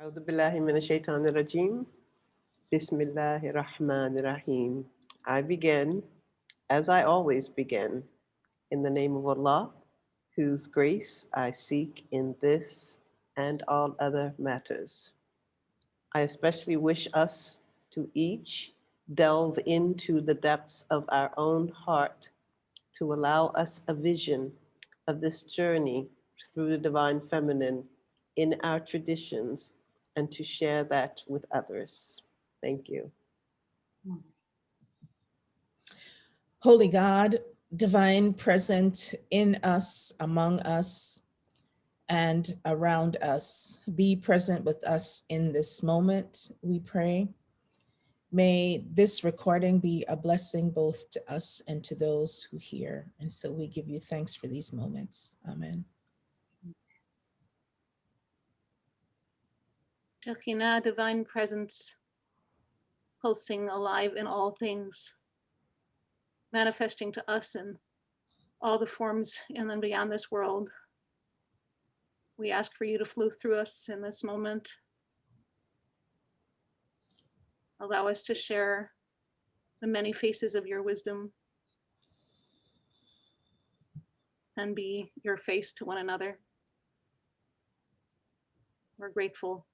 أعوذ بالله من الشيطان الرجيم. Bismillahir Rahmanir Rahim. I begin, as I always begin, in the name of Allah, whose grace I seek in this and all other matters. I especially wish us to each delve into the depths of our own heart to allow us a vision of this journey through the divine feminine in our traditions and to share that with others. Thank you. Holy God, divine present in us, among us, and around us, be present with us in this moment, we pray. May this recording be a blessing both to us and to those who hear. And so we give you thanks for these moments. Amen. Shekhinah, divine presence, pulsing alive in all things, manifesting to us in all the forms in and beyond this world. We ask for you to flow through us in this moment. Allow us to share the many faces of your wisdom and be your face to one another. We're grateful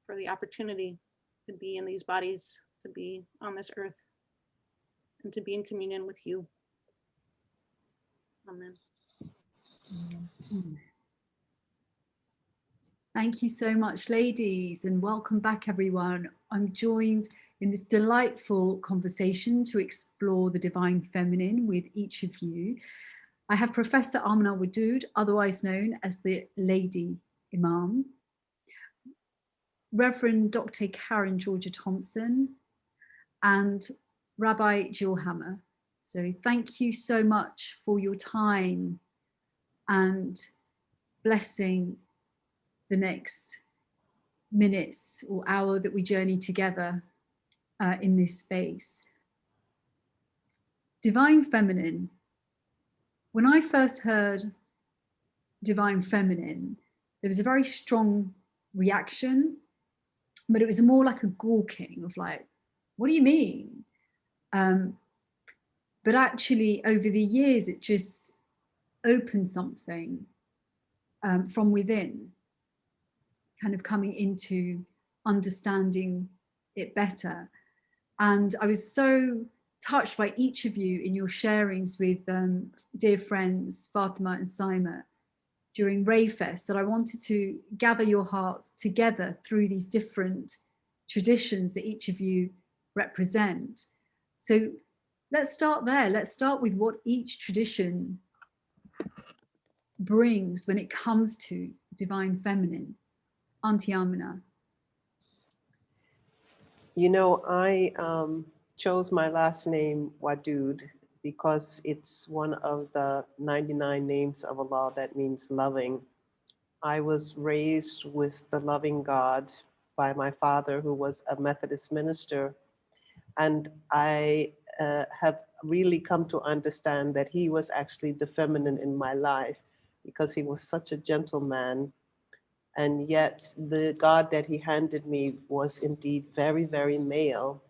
for the opportunity to be in these bodies, to be on this earth, and to be in communion with you. Amen. Thank you so much, ladies, and welcome back, everyone. I'm joined in this delightful conversation to explore the divine feminine with each of you. I have Professor Amina Wadud, otherwise known as the Lady Imam, Reverend Dr. Karen-Georgia Thompson, and Rabbi Jill Hammer. So thank you so much for your time and blessing the next minutes or hour that we journey together in this space. Divine feminine. When I first heard divine feminine, there was a very strong reaction, but it was more like a gawking of like, what do you mean? But actually over the years, it just opened something from within, kind of coming into understanding it better. And I was so touched by each of you in your sharings with dear friends, Fatima and Saima, during Rayfest, that I wanted to gather your hearts together through these different traditions that each of you represent. So let's start there. Let's start with what each tradition brings when it comes to divine feminine. Auntie Amina. You know, I chose my last name Wadud because it's one of the 99 names of Allah that means loving. I was raised with the loving God by my father, who was a Methodist minister. And I have really come to understand that he was actually the feminine in my life because he was such a gentleman. And yet the God that he handed me was indeed very, very male.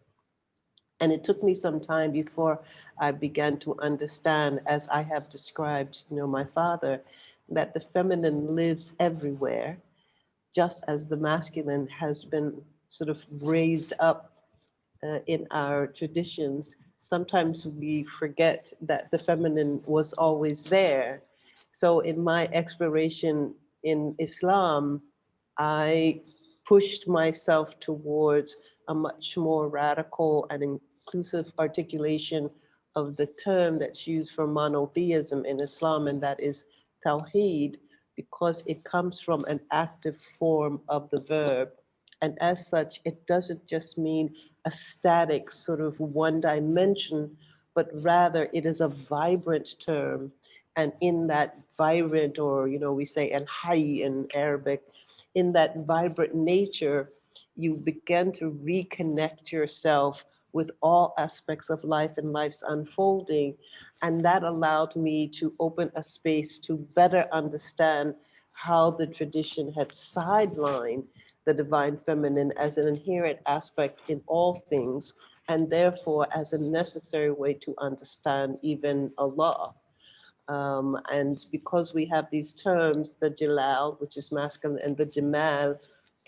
And it took me some time before I began to understand, as I have described, my father, that the feminine lives everywhere, just as the masculine has been sort of raised up in our traditions. Sometimes we forget that the feminine was always there. So in my exploration in Islam, I pushed myself towards a much more radical and inclusive articulation of the term that's used for monotheism in Islam, and that is Tawheed, because it comes from an active form of the verb. And as such, it doesn't just mean a static sort of one dimension, but rather it is a vibrant term. And in that vibrant, or we say al-hayy in Arabic, in that vibrant nature, you begin to reconnect yourself with all aspects of life and life's unfolding. And that allowed me to open a space to better understand how the tradition had sidelined the divine feminine as an inherent aspect in all things, and therefore as a necessary way to understand even Allah. And because we have these terms, the Jalal, which is masculine, and the Jamal,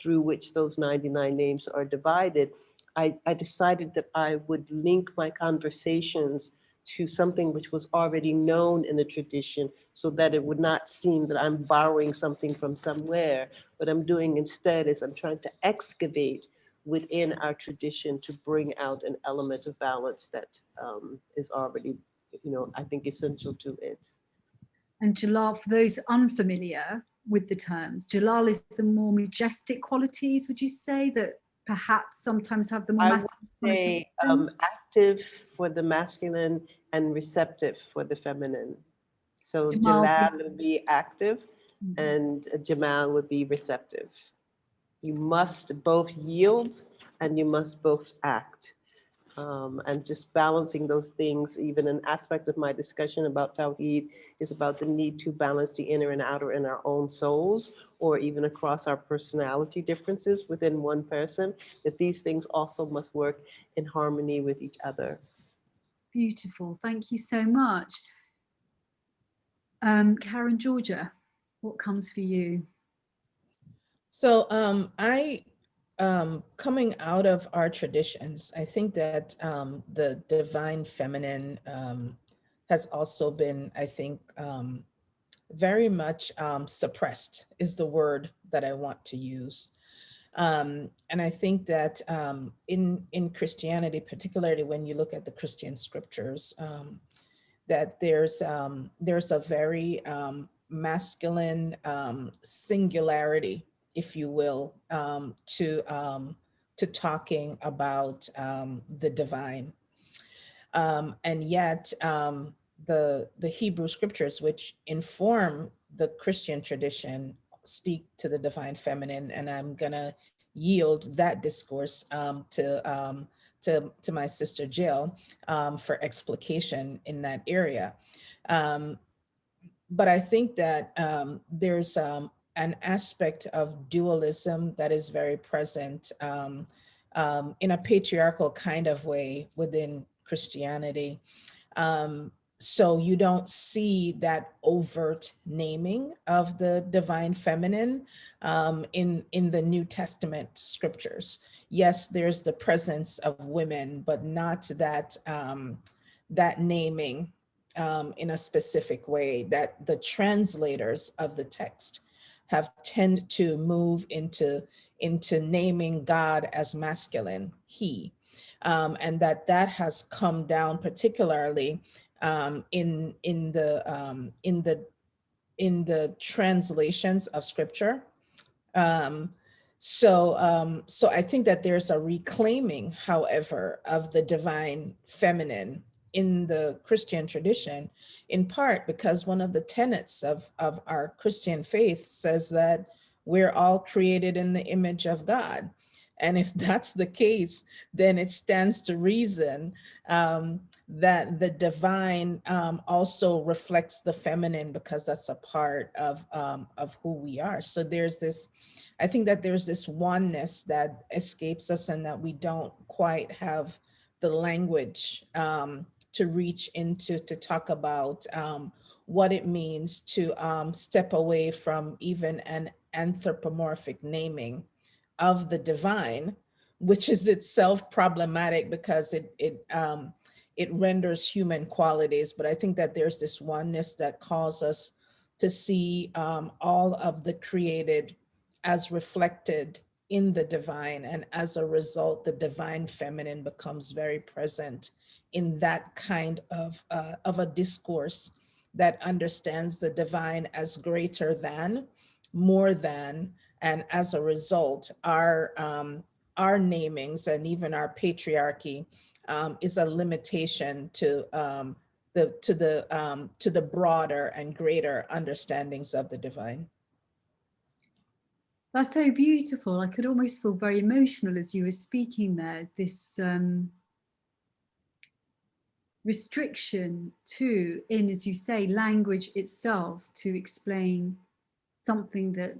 through which those 99 names are divided, I decided that I would link my conversations to something which was already known in the tradition, so that it would not seem that I'm borrowing something from somewhere. What I'm doing instead is I'm trying to excavate within our tradition to bring out an element of balance that is already, I think essential to it. And Jalal, for those unfamiliar with the terms, Jalal is the more majestic qualities, would you say, that perhaps sometimes have the more I would masculine say connotation? active for the masculine and receptive for the feminine. So Jamal Jalal being- would be active and Jamal would be receptive. You must both yield and you must both act. And just balancing those things, even an aspect of my discussion about Tawheed is about the need to balance the inner and outer in our own souls, or even across our personality differences within one person, that these things also must work in harmony with each other. Beautiful, thank you so much. Karen-Georgia, what comes for you? So coming out of our traditions, I think that the divine feminine has also been, I think, very much suppressed is the word that I want to use. And I think that in Christianity, particularly when you look at the Christian scriptures, that there's a very masculine singularity, if you will, to talking about the divine. And yet the Hebrew scriptures, which inform the Christian tradition, speak to the divine feminine, and I'm gonna yield that discourse to my sister Jill for explication in that area. But I think that there's an aspect of dualism that is very present in a patriarchal kind of way within Christianity. So you don't see that overt naming of the divine feminine in the New Testament scriptures. Yes, there's the presence of women, but not that that naming in a specific way, that the translators of the text have tended to move into naming God as masculine, he. And that has come down particularly in the translations of scripture. So I think that there's a reclaiming, however, of the divine feminine in the Christian tradition, in part because one of the tenets of our Christian faith says that we're all created in the image of God. And if that's the case, then it stands to reason that the divine also reflects the feminine, because that's a part of who we are. So I think that there's this oneness that escapes us, and that we don't quite have the language to reach into, to talk about what it means to step away from even an anthropomorphic naming of the divine, which is itself problematic because it renders human qualities. But I think that there's this oneness that calls us to see all of the created as reflected in the divine. And as a result, the divine feminine becomes very present in that kind of a discourse that understands the divine as greater than, more than, and as a result, our namings and even our patriarchy is a limitation to the broader and greater understandings of the divine. That's so beautiful. I could almost feel very emotional as you were speaking there. This restriction to, in, as you say, language itself to explain something that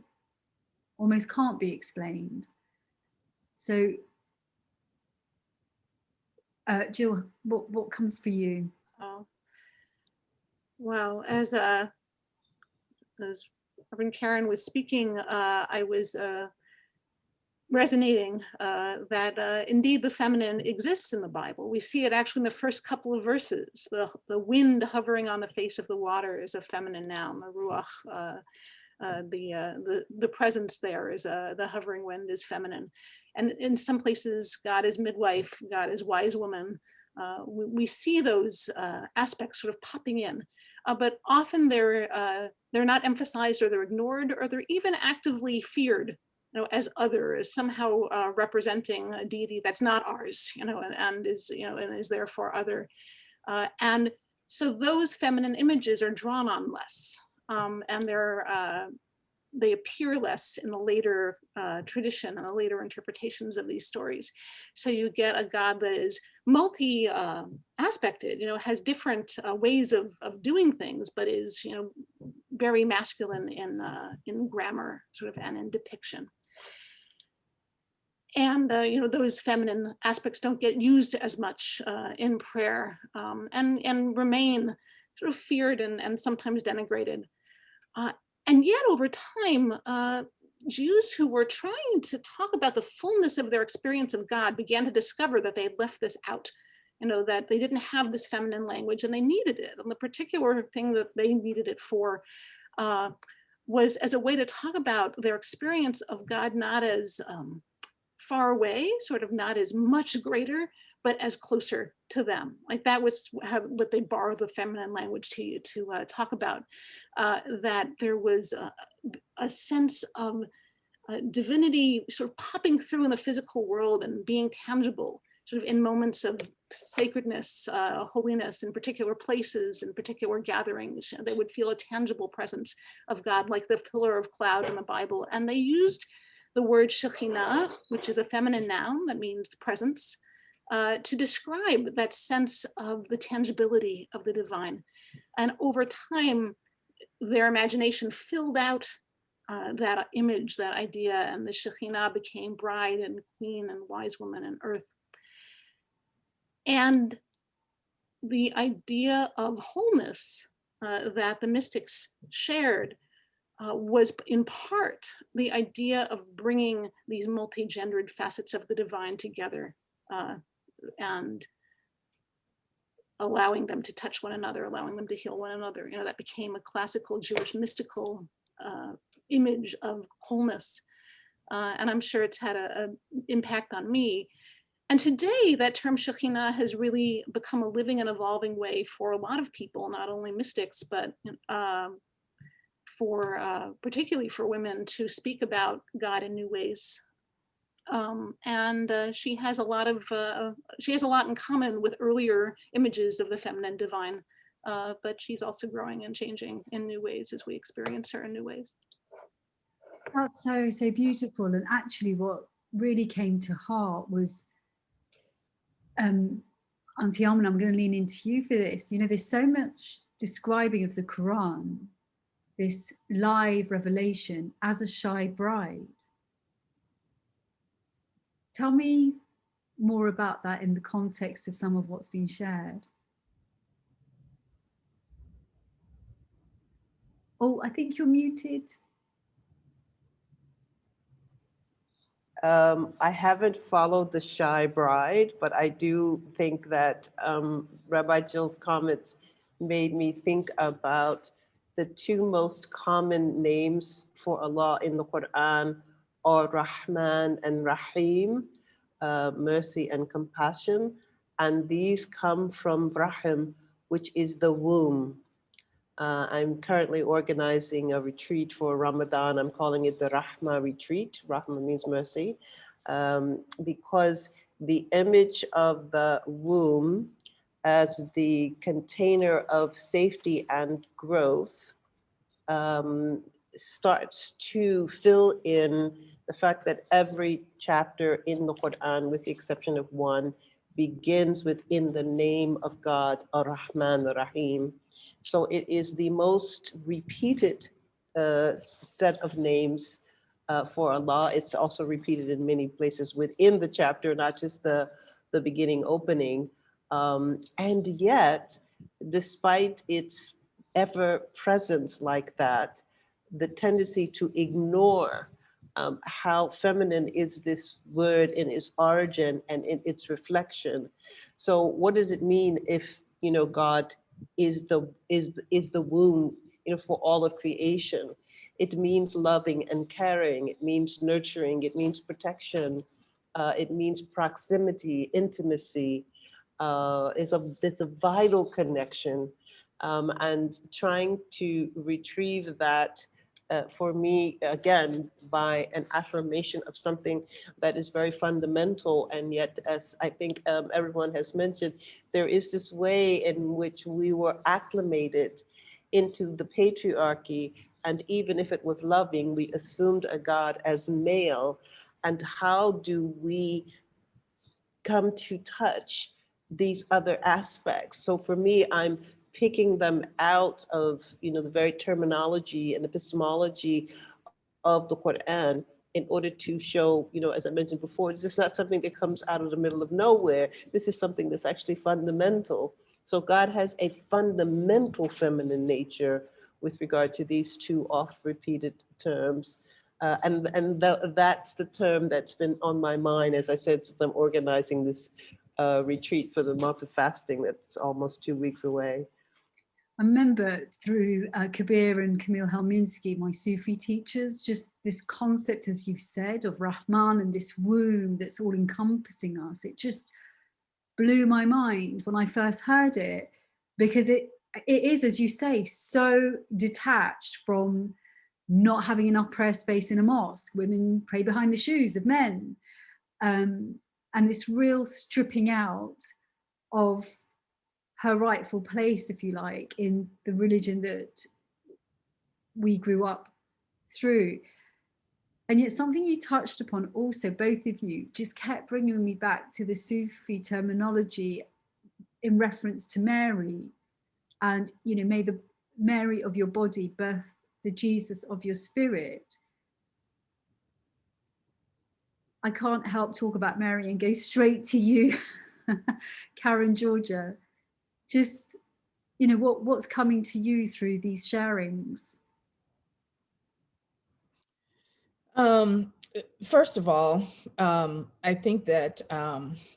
almost can't be explained. So, Jill, what comes for you? Oh, wow. As Reverend Karen was speaking, I was resonating that indeed the feminine exists in the Bible. We see it actually in the first couple of verses. The wind hovering on the face of the water is a feminine noun, the ruach. The presence there is the hovering wind is feminine. And in some places, God is midwife, God is wise woman. We see those aspects sort of popping in, but often they're not emphasized, or they're ignored, or they're even actively feared, as other, as somehow representing a deity that's not ours, and is, and is therefore other. And so those feminine images are drawn on less, and they appear less in the later tradition and the later interpretations of these stories. So you get a God that is multi-aspected, has different ways of doing things, but is, very masculine in grammar, sort of, and in depiction. And those feminine aspects don't get used as much in prayer, and remain sort of feared and sometimes denigrated. And yet over time, Jews who were trying to talk about the fullness of their experience of God began to discover that they had left this out, that they didn't have this feminine language and they needed it. And the particular thing that they needed it for was as a way to talk about their experience of God, not as far away, sort of not as much greater, but as closer to them. Like that was what they borrowed the feminine language to talk about, that there was a sense of divinity sort of popping through in the physical world and being tangible, sort of in moments of sacredness, holiness in particular places, in particular gatherings. They would feel a tangible presence of God, like the pillar of cloud in the Bible. And they used the word Shekhinah, which is a feminine noun that means presence, to describe that sense of the tangibility of the divine. And over time, their imagination filled out that image, that idea, and the Shekhinah became bride and queen and wise woman and earth. And the idea of wholeness that the mystics shared was in part the idea of bringing these multi-gendered facets of the divine together and allowing them to touch one another, allowing them to heal one another. That became a classical Jewish mystical image of wholeness. And I'm sure it's had an impact on me. And today, that term Shekhinah has really become a living and evolving way for a lot of people, not only mystics, but particularly for women to speak about God in new ways. And she has a lot in common with earlier images of the feminine divine, but she's also growing and changing in new ways as we experience her in new ways. That's so beautiful. And actually what really came to heart was, Auntie Amina, I'm going to lean into you for this. There's so much describing of the Quran, this live revelation as a shy bride. Tell me more about that in the context of some of what's been shared. Oh, I think you're muted. I haven't followed the shy bride, but I do think that Rabbi Jill's comments made me think about the two most common names for Allah in the Quran are Rahman and Rahim, mercy and compassion. And these come from Rahim, which is the womb. I'm currently organizing a retreat for Ramadan. I'm calling it the Rahma Retreat. Rahma means mercy, because the image of the womb as the container of safety and growth starts to fill in the fact that every chapter in the Quran, with the exception of one, begins within the name of God, Ar-Rahman, Ar-Rahim. So it is the most repeated set of names for Allah. It's also repeated in many places within the chapter, not just the beginning opening. And yet, despite its ever presence like that, the tendency to ignore how feminine is this word in its origin and in its reflection. So what does it mean if, God is the womb, for all of creation? It means loving and caring. It means nurturing. It means protection. It means proximity, intimacy. It's a vital connection. And trying to retrieve that for me, again, by an affirmation of something that is very fundamental. And yet, as I think everyone has mentioned, there is this way in which we were acclimated into the patriarchy. And even if it was loving, we assumed a God as male. And how do we come to touch these other aspects? So for me, I'm picking them out of, the very terminology and epistemology of the Qur'an in order to show, as I mentioned before, this is not something that comes out of the middle of nowhere. This is something that's actually fundamental. So God has a fundamental feminine nature with regard to these two oft-repeated terms. That's the term that's been on my mind, as I said, since I'm organizing this retreat for the month of fasting that's almost 2 weeks away. I remember through Kabir and Camille Helminski, my Sufi teachers, just this concept, as you've said, of Rahman and this womb that's all encompassing us. It just blew my mind when I first heard it, because it is, as you say, so detached from not having enough prayer space in a mosque. Women pray behind the shoes of men. And this real stripping out of her rightful place, if you like, in the religion that we grew up through. And yet something you touched upon also, both of you, just kept bringing me back to the Sufi terminology in reference to Mary. And, may the Mary of your body birth the Jesus of your spirit. I can't help talk about Mary and go straight to you, Karen-Georgia. Just, what's coming to you through these sharings? First of all, I think that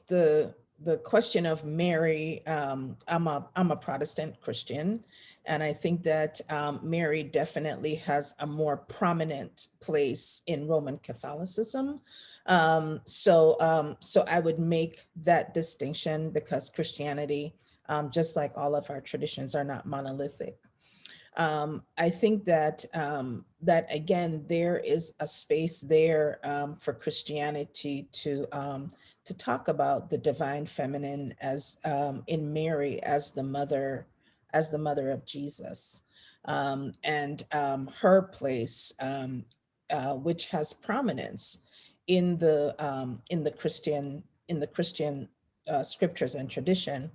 the question of Mary, I'm a Protestant Christian, and I think that Mary definitely has a more prominent place in Roman Catholicism. So I would make that distinction, because Christianity, just like all of our traditions, are not monolithic. I think that that again, there is a space there for Christianity to talk about the divine feminine as in Mary as the mother of Jesus, and her place, which has prominence in the Christian scriptures and tradition.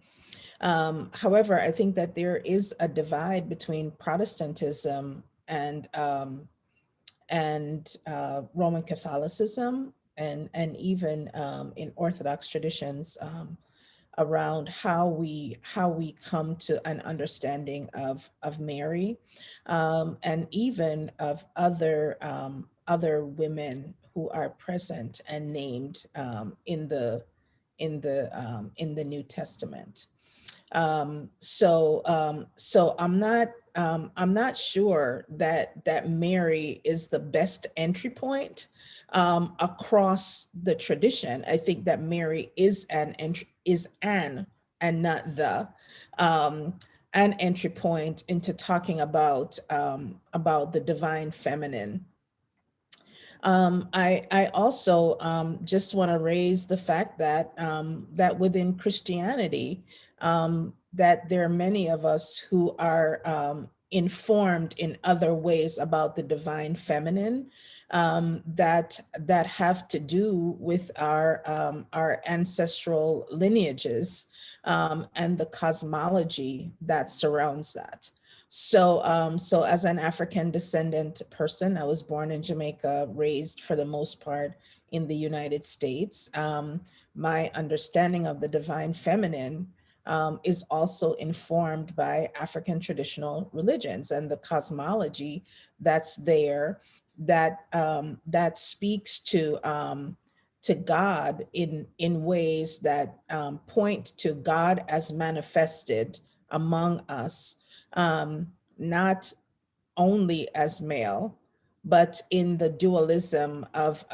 However, I think that there is a divide between Protestantism and Roman Catholicism, and even in Orthodox traditions, around how we come to an understanding of Mary, and even of other women who are present and named in the New Testament. So I'm not sure that Mary is the best entry point across the tradition. I think that Mary is an and not the an entry point into talking about the divine feminine. I also just want to raise the fact that that within Christianity, that there are many of us who are informed in other ways about the divine feminine, that have to do with our ancestral lineages, and the cosmology that surrounds that. So as an African descendant person, I was born in Jamaica, raised for the most part in the United States. My understanding of the divine feminine is also informed by African traditional religions and the cosmology that's there, that speaks to God in ways that point to God as manifested among us, not only as male, but in the dualism of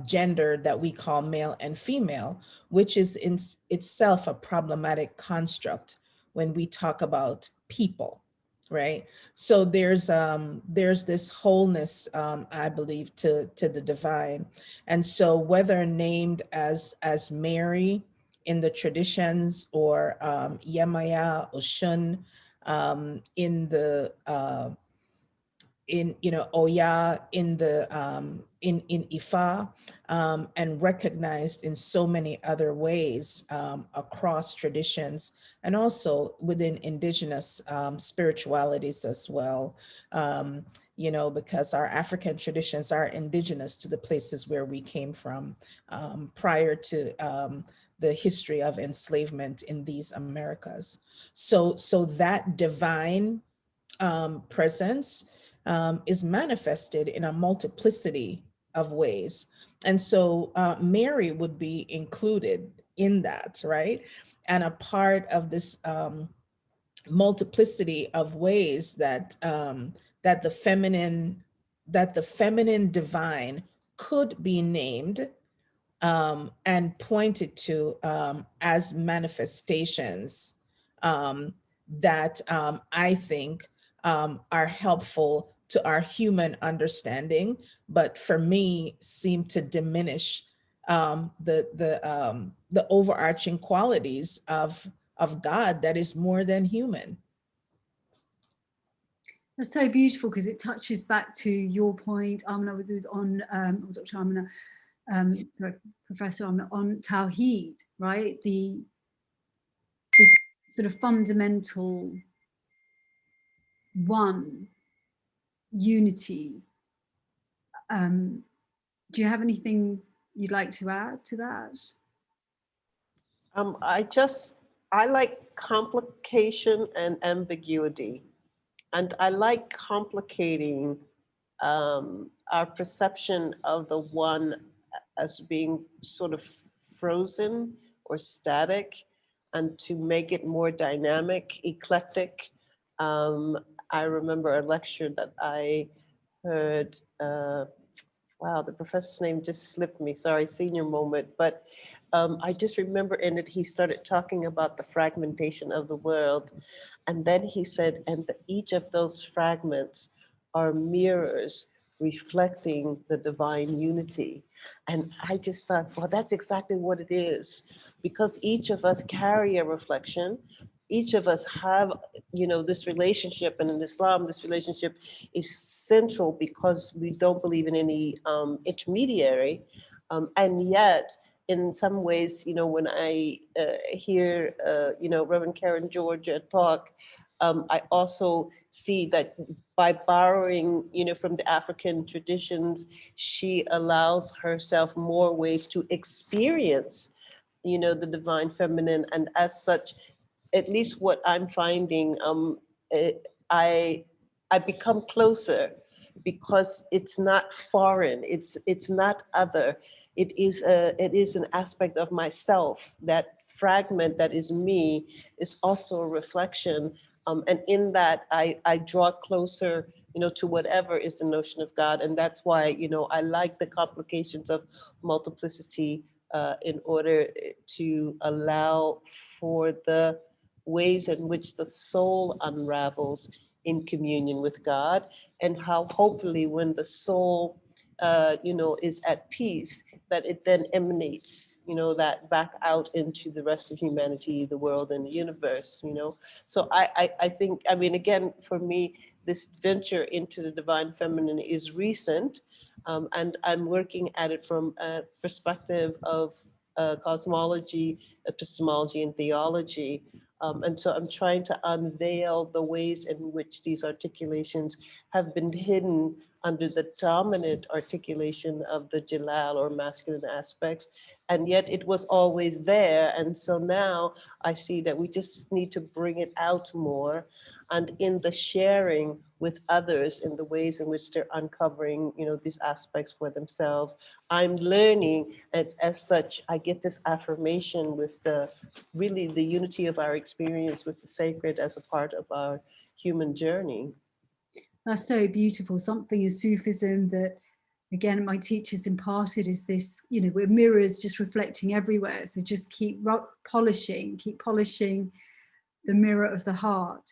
gender that we call male and female, which is in itself a problematic construct when we talk about people, right? So there's this wholeness, I believe, to the divine, and so whether named as Mary in the traditions, or Yemaya Oshun in the in Oya in the in Ifa, and recognized in so many other ways across traditions, and also within indigenous spiritualities as well. Because our African traditions are indigenous to the places where we came from prior to the history of enslavement in these Americas. So that divine presence is manifested in a multiplicity of ways. And so Mary would be included in that, right? And a part of this multiplicity of ways that that the feminine divine could be named and pointed to as manifestations that I think are helpful to our human understanding, but for me seem to diminish the overarching qualities of God that is more than human. That's so beautiful, because it touches back to your point, Amina Wadud, on Dr. Amina, sorry, Professor Amina, on Tawheed, right? This sort of fundamental one unity. Do you have anything you'd like to add to that? I like complication and ambiguity. And I like complicating our perception of the one as being sort of frozen or static, and to make it more dynamic, eclectic. I remember a lecture that I heard, wow, the professor's name just slipped me, sorry, senior moment, but I just remember in it, he started talking about the fragmentation of the world. And then he said, and each of those fragments are mirrors reflecting the divine unity. And I just thought, well, that's exactly what it is, because each of us carry a reflection. Each of us have, this relationship, and in Islam, this relationship is central because we don't believe in any intermediary. And yet, in some ways, when I hear, Reverend Karen-Georgia talk, I also see that by borrowing, from the African traditions, she allows herself more ways to experience, the divine feminine. And as such, at least what I'm finding, I become closer because it's not foreign, it's not other. It is an aspect of myself. That fragment that is me is also a reflection, and in that I draw closer, to whatever is the notion of God. And that's why, I like the complications of multiplicity, in order to allow for the ways in which the soul unravels in communion with God, and how hopefully when the soul, is at peace, that it then emanates, that back out into the rest of humanity, the world, and the universe, So I think, again, for me, this venture into the divine feminine is recent, and I'm working at it from a perspective of cosmology, epistemology, and theology. And so I'm trying to unveil the ways in which these articulations have been hidden under the dominant articulation of the Jalal or masculine aspects. And yet it was always there. And so now I see that we just need to bring it out more. And in the sharing with others, in the ways in which they're uncovering, these aspects for themselves, I'm learning, as such, I get this affirmation with really the unity of our experience with the sacred as a part of our human journey. That's so beautiful. Something is Sufism that, again, my teachers imparted is this, we're mirrors just reflecting everywhere. So just keep polishing the mirror of the heart.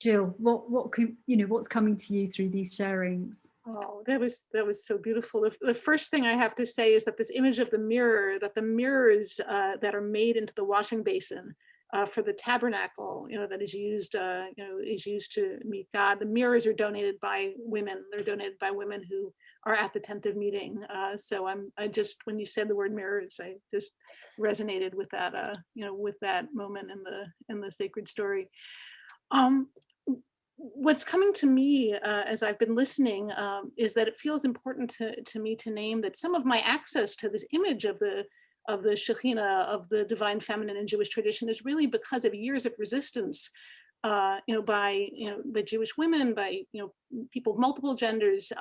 Jill, what's coming to you through these sharings? Oh, that was so beautiful. The first thing I have to say is that this image of the mirror, that the mirrors that are made into the washing basin for the tabernacle, that is used to meet God. The mirrors are donated by women. They're donated by women who are at the tent of meeting. So when you said the word mirrors, I just resonated with that, with that moment in the sacred story. What's coming to me as I've been listening is that it feels important to me to name that some of my access to this image of the Shekhinah, of the divine feminine in Jewish tradition, is really because of years of resistance, by the Jewish women, by people of multiple genders,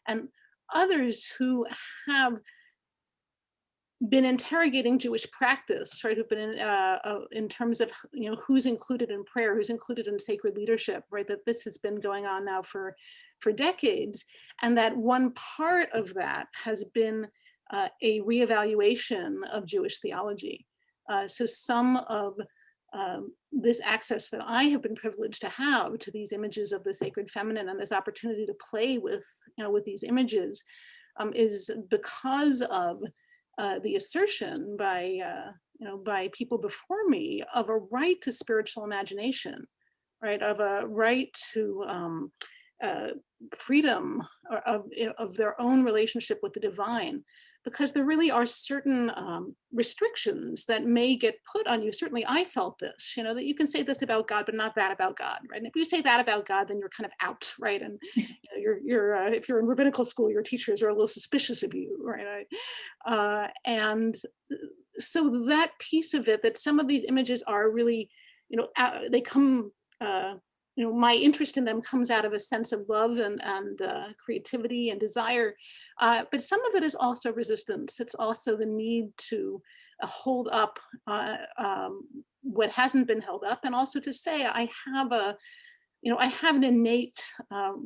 and others who have been interrogating Jewish practice, right? Who've been in terms of who's included in prayer, who's included in sacred leadership, right? That this has been going on now for decades, and that one part of that has been a reevaluation of Jewish theology. So some of this access that I have been privileged to have to these images of the sacred feminine, and this opportunity to play with these images, is because of the assertion by people before me of a right to spiritual imagination, right? Of a right to freedom of their own relationship with the divine, because there really are certain restrictions that may get put on you. Certainly I felt this, that you can say this about God, but not that about God, right? And if you say that about God, then you're kind of out, right? And you're if you're in rabbinical school, your teachers are a little suspicious of you, right? And so that piece of it, that some of these images are really, they come, my interest in them comes out of a sense of love and creativity and desire, but some of it is also resistance. It's also the need to hold up what hasn't been held up, and also to say I have an innate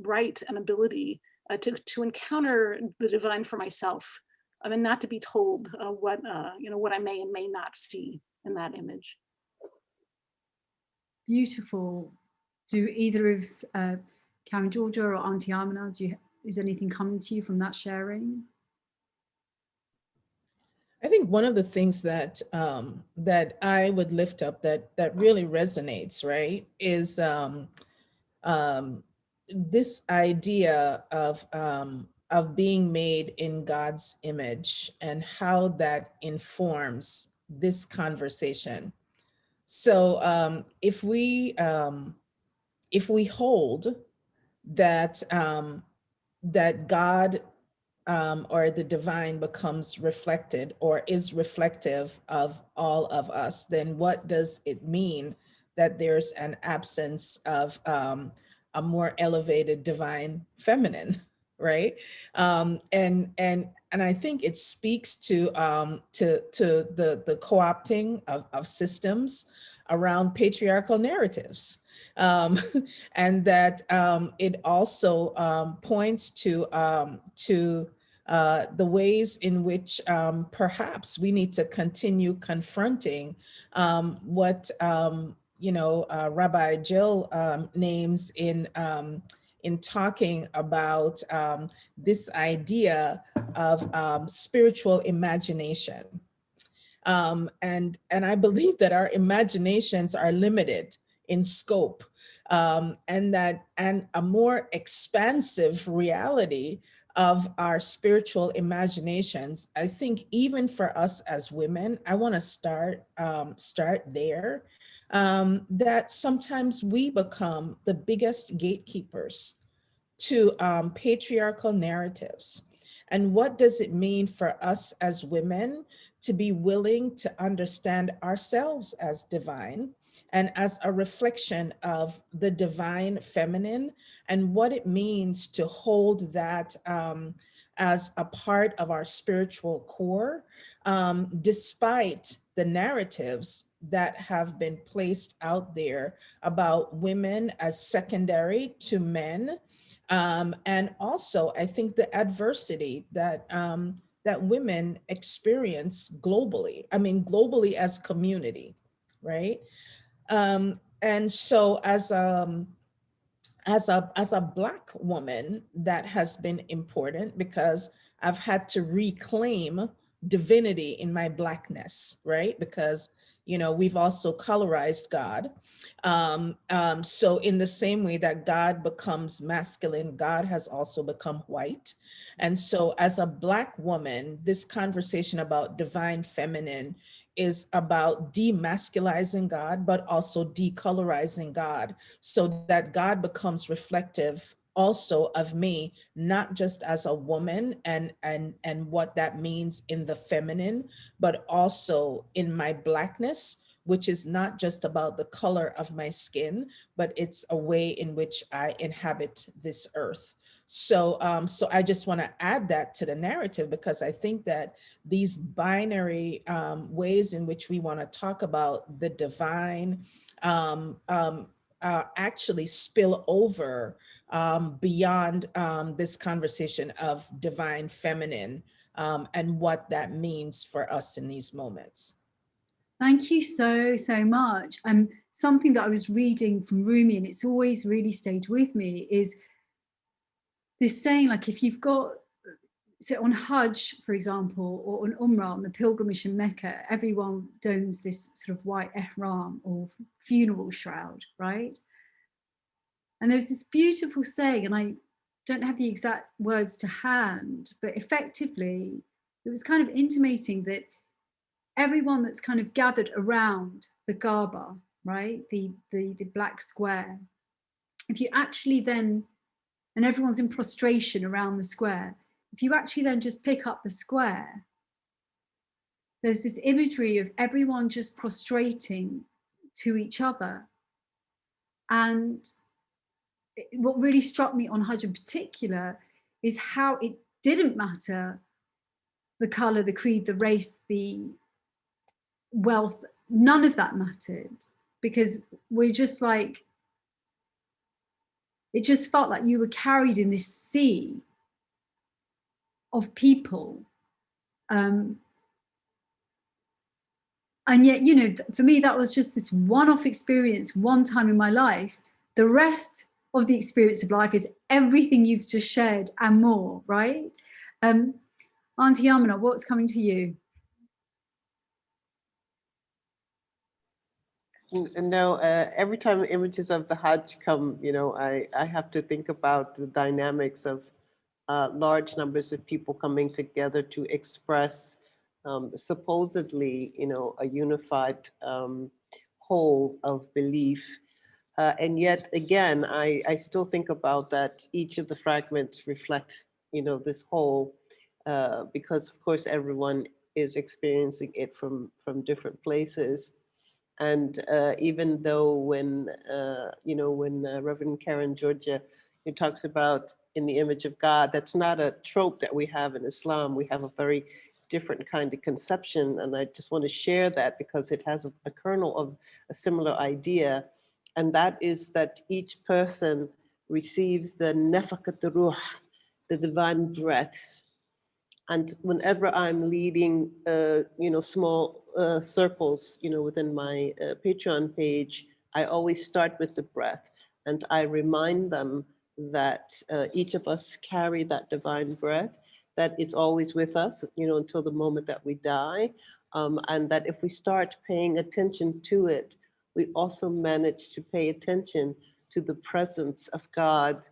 right and ability to encounter the divine for myself, and not to be told what I may and may not see in that image. Beautiful. Do either of Karen-Georgia or Auntie Amina, is anything coming to you from that sharing? I think one of the things that that I would lift up that really resonates, right, is this idea of being made in God's image and how that informs this conversation. So if we hold that that God or the divine becomes reflected or is reflective of all of us, then what does it mean that there's an absence of a more elevated divine feminine, right? And I think it speaks to the co-opting of systems around patriarchal narratives. And that it also points to the ways in which perhaps we need to continue confronting what Rabbi Jill names in talking about this idea of spiritual imagination. And I believe that our imaginations are limited in scope, and a more expansive reality of our spiritual imaginations, I think even for us as women, I want to start there, that sometimes we become the biggest gatekeepers to patriarchal narratives. And what does it mean for us as women to be willing to understand ourselves as divine and as a reflection of the divine feminine, and what it means to hold that as a part of our spiritual core, despite the narratives that have been placed out there about women as secondary to men. And also, I think the adversity that that women experience globally. I mean, globally as community, right? And so, as a Black woman, that has been important because I've had to reclaim divinity in my Blackness, right? Because we've also colorized God. So in the same way that God becomes masculine, God has also become white. And so as a Black woman, this conversation about divine feminine is about demasculizing God, but also decolorizing God, so that God becomes reflective also of me, not just as a woman and what that means in the feminine, but also in my Blackness, which is not just about the color of my skin, but it's a way in which I inhabit this earth. So, so I just want to add that to the narrative, because I think that these binary ways in which we want to talk about the divine actually spill over beyond this conversation of divine feminine and what that means for us in these moments. Thank you so much. Something that I was reading from Rumi, and it's always really stayed with me, is this saying, like, if you've got, so on Hajj, for example, or on Umrah, on the pilgrimage in Mecca, everyone dons this sort of white ihram or funeral shroud, right? And there's this beautiful saying, and I don't have the exact words to hand, but effectively, it was kind of intimating that everyone that's kind of gathered around the Kaaba, right, the black square, if you actually then, and everyone's in prostration around the square, if you actually then just pick up the square, there's this imagery of everyone just prostrating to each other. And what really struck me on Hajj in particular is how it didn't matter the color, the creed, the race, the wealth, none of that mattered, because we're just like, it just felt like you were carried in this sea of people. And yet, for me, that was just this one-off experience, one time in my life. The rest of the experience of life is everything you've just shared and more, right? Auntie Amina, what's coming to you? No, every time images of the Hajj come, I have to think about the dynamics of large numbers of people coming together to express supposedly, a unified whole of belief. And yet again, I still think about that each of the fragments reflect, this whole, because of course everyone is experiencing it from different places. And even though when Reverend Karen-Georgia talks about in the image of God, that's not a trope that we have in Islam. We have a very different kind of conception. And I just want to share that because it has a kernel of a similar idea. And that is that each person receives the nefaqat ruh, the divine breath. And whenever I'm leading, small circles, within my Patreon page, I always start with the breath. And I remind them that each of us carry that divine breath, that it's always with us, until the moment that we die. And that if we start paying attention to it, we also manage to pay attention to the presence of God,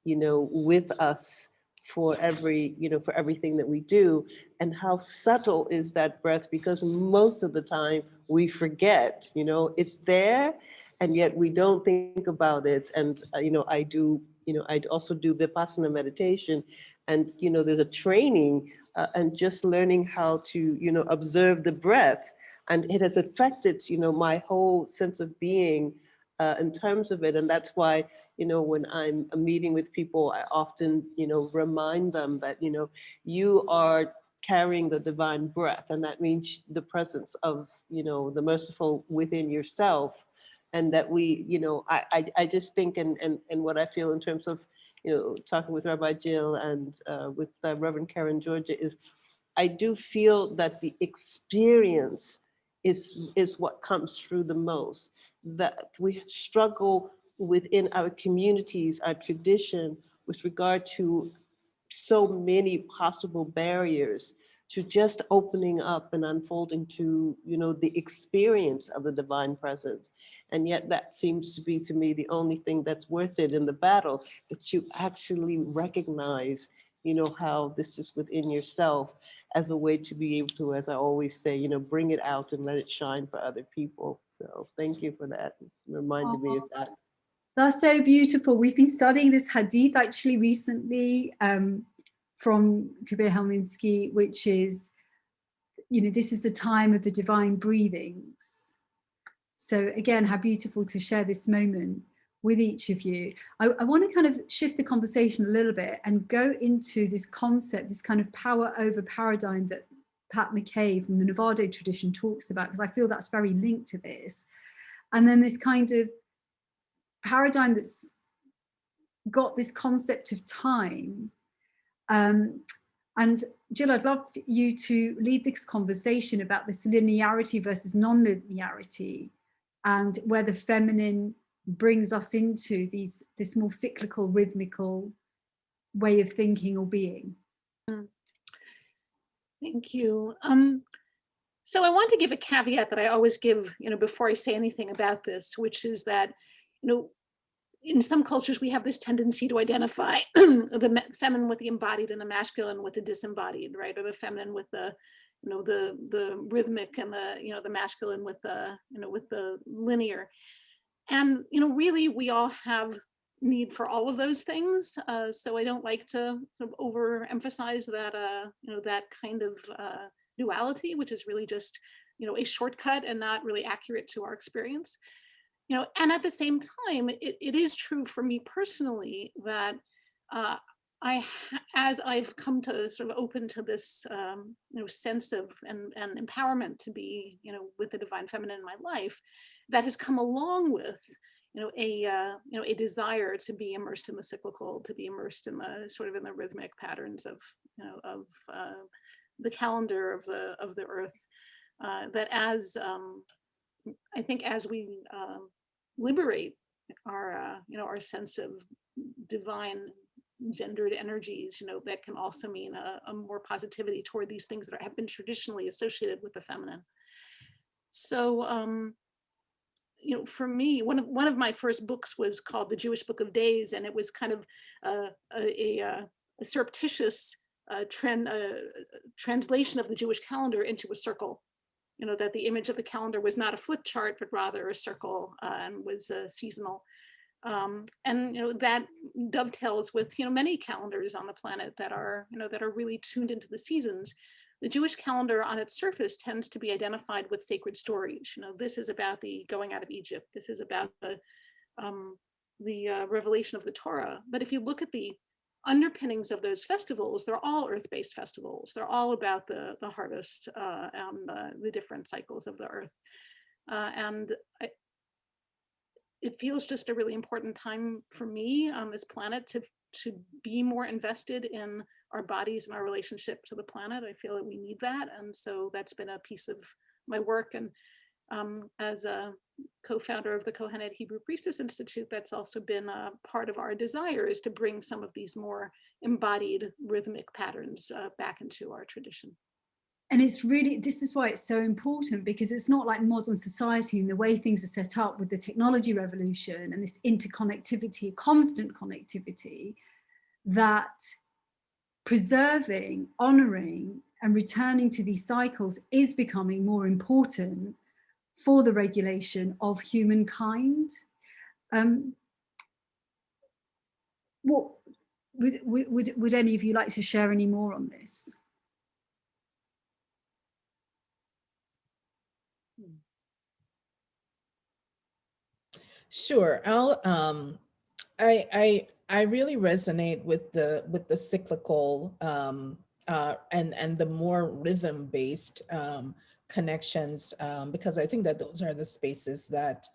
with us for every, for everything that we do. And how subtle is that breath? Because most of the time we forget, it's there, and yet we don't think about it. And, I also do Vipassana meditation, and, there's a training and just learning how to, observe the breath. And it has affected, my whole sense of being in terms of it. And that's why, when I'm meeting with people, I often, remind them that, you are carrying the divine breath, and that means the presence of, the merciful within yourself. And that we, I just think, and what I feel in terms of, talking with Rabbi Jill and with Reverend Karen-Georgia, is I do feel that the experience is what comes through the most. That we struggle within our communities, our tradition, with regard to so many possible barriers to just opening up and unfolding to, the experience of the divine presence. And yet that seems to be, to me, the only thing that's worth it in the battle, that you actually recognize, how this is within yourself, as a way to be able to, as I always say, bring it out and let it shine for other people. So thank you for that. It reminded me of that. That's so beautiful. We've been studying this hadith actually recently from Kabir Helminski, which is, this is the time of the divine breathings. So again, how beautiful to share this moment with each of you. I want to kind of shift the conversation a little bit and go into this concept, this kind of power over paradigm that Pat McKay from the Novato tradition talks about, because I feel that's very linked to this. And then this kind of paradigm that's got this concept of time. And Jill, I'd love you to lead this conversation about this linearity versus non-linearity, and where the feminine brings us into this more cyclical, rhythmical way of thinking or being. Thank you. So I want to give a caveat that I always give, before I say anything about this, which is that, in some cultures we have this tendency to identify the feminine with the embodied and the masculine with the disembodied, right? Or the feminine with the, the rhythmic, and the masculine with the, with the linear. And, really we all have need for all of those things. So I don't like to sort of overemphasize that, that kind of duality, which is really just, a shortcut and not really accurate to our experience. And at the same time, it is true for me personally that as I've come to sort of open to this, sense of and empowerment to be, with the divine feminine in my life, that has come along with, a desire to be immersed in the cyclical, to be immersed in the sort of in the rhythmic patterns of, of the calendar of the earth. That as I think as we liberate our, our sense of divine gendered energies, that can also mean a more positivity toward these things that have been traditionally associated with the feminine. So, for me, one of my first books was called The Jewish Book of Days, and it was kind of a surreptitious translation of the Jewish calendar into a circle. That the image of the calendar was not a flip chart, but rather a circle, and was seasonal. And that dovetails with many calendars on the planet that are that are really tuned into the seasons. The Jewish calendar on its surface tends to be identified with sacred stories. This is about the going out of Egypt. This is about the revelation of the Torah. But if you look at the underpinnings of those festivals, they're all earth-based festivals. They're all about the harvest and the different cycles of the earth. It feels just a really important time for me on this planet to be more invested in our bodies and our relationship to the planet. I feel that we need that. And so that's been a piece of my work. And as a co-founder of the Kohenet Hebrew Priestess Institute, that's also been a part of our desire, is to bring some of these more embodied rhythmic patterns back into our tradition. And it's really, this is why it's so important, because it's not like modern society and the way things are set up with the technology revolution and this interconnectivity, constant connectivity, that preserving, honoring, and returning to these cycles is becoming more important for the regulation of humankind. What would any of you like to share any more on this? Sure. I really resonate with the cyclical and the more rhythm based connections, because I think that those are the spaces that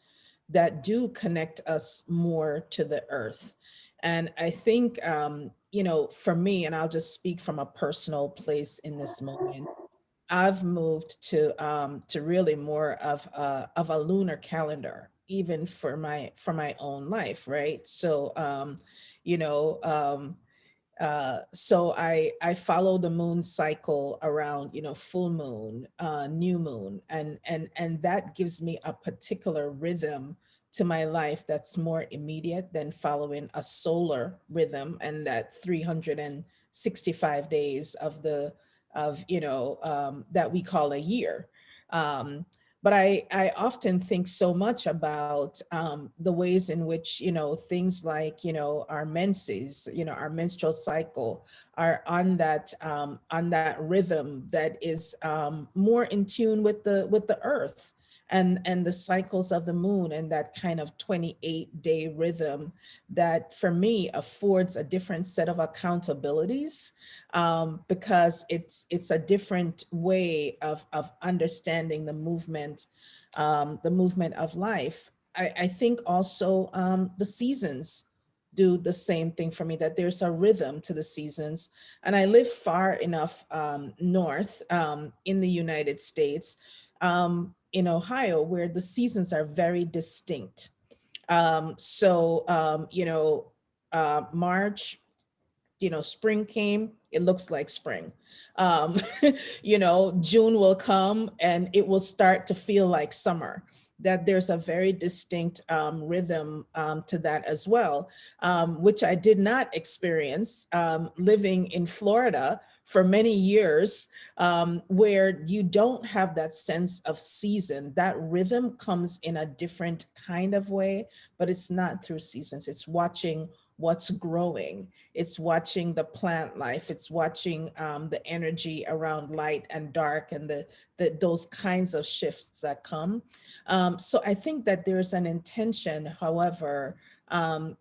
do connect us more to the earth. And I think, for me, and I'll just speak from a personal place in this moment, I've moved to really more of a lunar calendar, even for my own life, right? So you know, so I follow the moon cycle around, full moon, new moon, and that gives me a particular rhythm to my life that's more immediate than following a solar rhythm and that 365 days that we call a year. Um, but I often think so much about the ways in which, things like, our menses, our menstrual cycle are on that rhythm that is more in tune with the earth and the cycles of the moon, and that kind of 28-day rhythm that for me affords a different set of accountabilities, because it's a different way of understanding the movement of life. I think also the seasons do the same thing for me, that there's a rhythm to the seasons. And I live far enough north in the United States, in Ohio, where the seasons are very distinct. March, spring came, it looks like spring. Um, June will come and it will start to feel like summer. That there's a very distinct rhythm to that as well, which I did not experience living in Florida for many years, where you don't have that sense of season. That rhythm comes in a different kind of way, but it's not through seasons. It's watching what's growing. It's watching the plant life. It's watching the energy around light and dark and those kinds of shifts that come. So I think that there's an intention, however,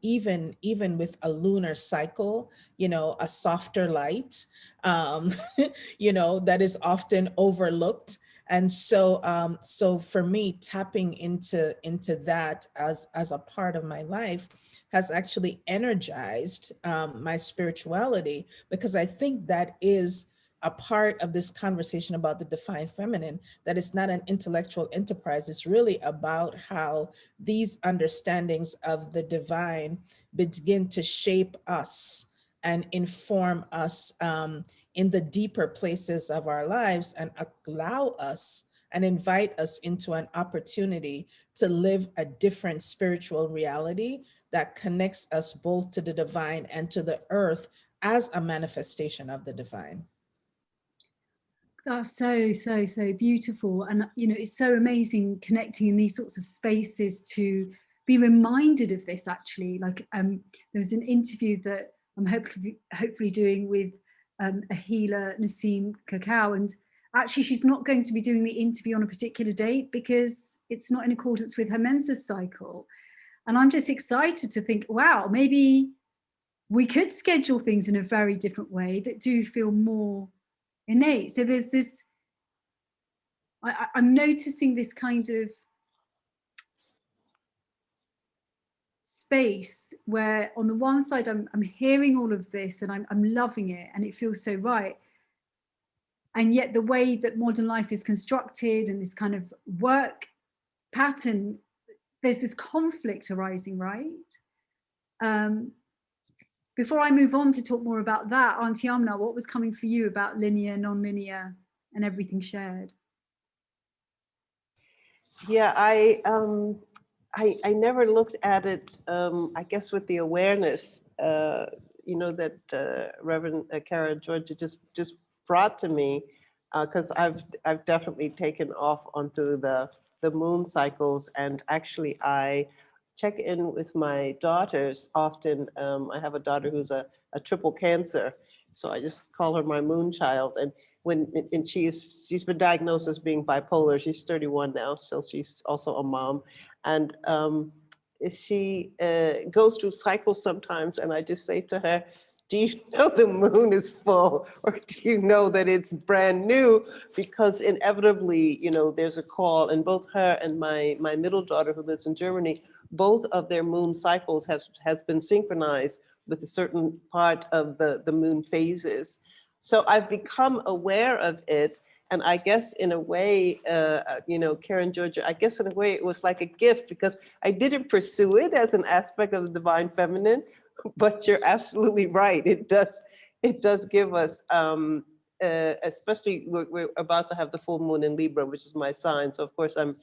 even with a lunar cycle, a softer light, that is often overlooked. And so for me, tapping into that as a part of my life has actually energized my spirituality, because I think that is a part of this conversation about the divine feminine, that it's not an intellectual enterprise. It's really about how these understandings of the divine begin to shape us and inform us in the deeper places of our lives, and allow us and invite us into an opportunity to live a different spiritual reality that connects us both to the divine and to the earth as a manifestation of the divine. That's so beautiful. And, it's so amazing connecting in these sorts of spaces to be reminded of this, actually. Like there was an interview that I'm hopefully doing with a healer, Naseem Kakao, and actually she's not going to be doing the interview on a particular date because it's not in accordance with her menses cycle. And I'm just excited to think, wow, maybe we could schedule things in a very different way that do feel more innate. So there's this, I'm noticing this kind of space where on the one side I'm hearing all of this and I'm loving it and it feels so right. And yet the way that modern life is constructed and this kind of work pattern, there's this conflict arising, right? Before I move on to talk more about that, Auntie Amina, what was coming for you about linear, non-linear, and everything shared? Yeah, I never looked at it, I guess, with the awareness, that Reverend Karen-Georgia just brought to me, because I've definitely taken off onto the moon cycles, and actually I check in with my daughters often. I have a daughter who's a triple cancer, so I just call her my moon child. And she's been diagnosed as being bipolar. She's 31 now, so she's also a mom, and she goes through cycles sometimes, and I just say to her, do you know the moon is full, or do you know that it's brand new? Because inevitably, there's a call, and both her and my middle daughter who lives in Germany, both of their moon cycles has been synchronized with a certain part of the moon phases. So I've become aware of it. And I guess in a way, Karen-Georgia, I guess in a way it was like a gift, because I didn't pursue it as an aspect of the divine feminine, but you're absolutely right. It does give us, especially we're about to have the full moon in Libra, which is my sign. So of course I'm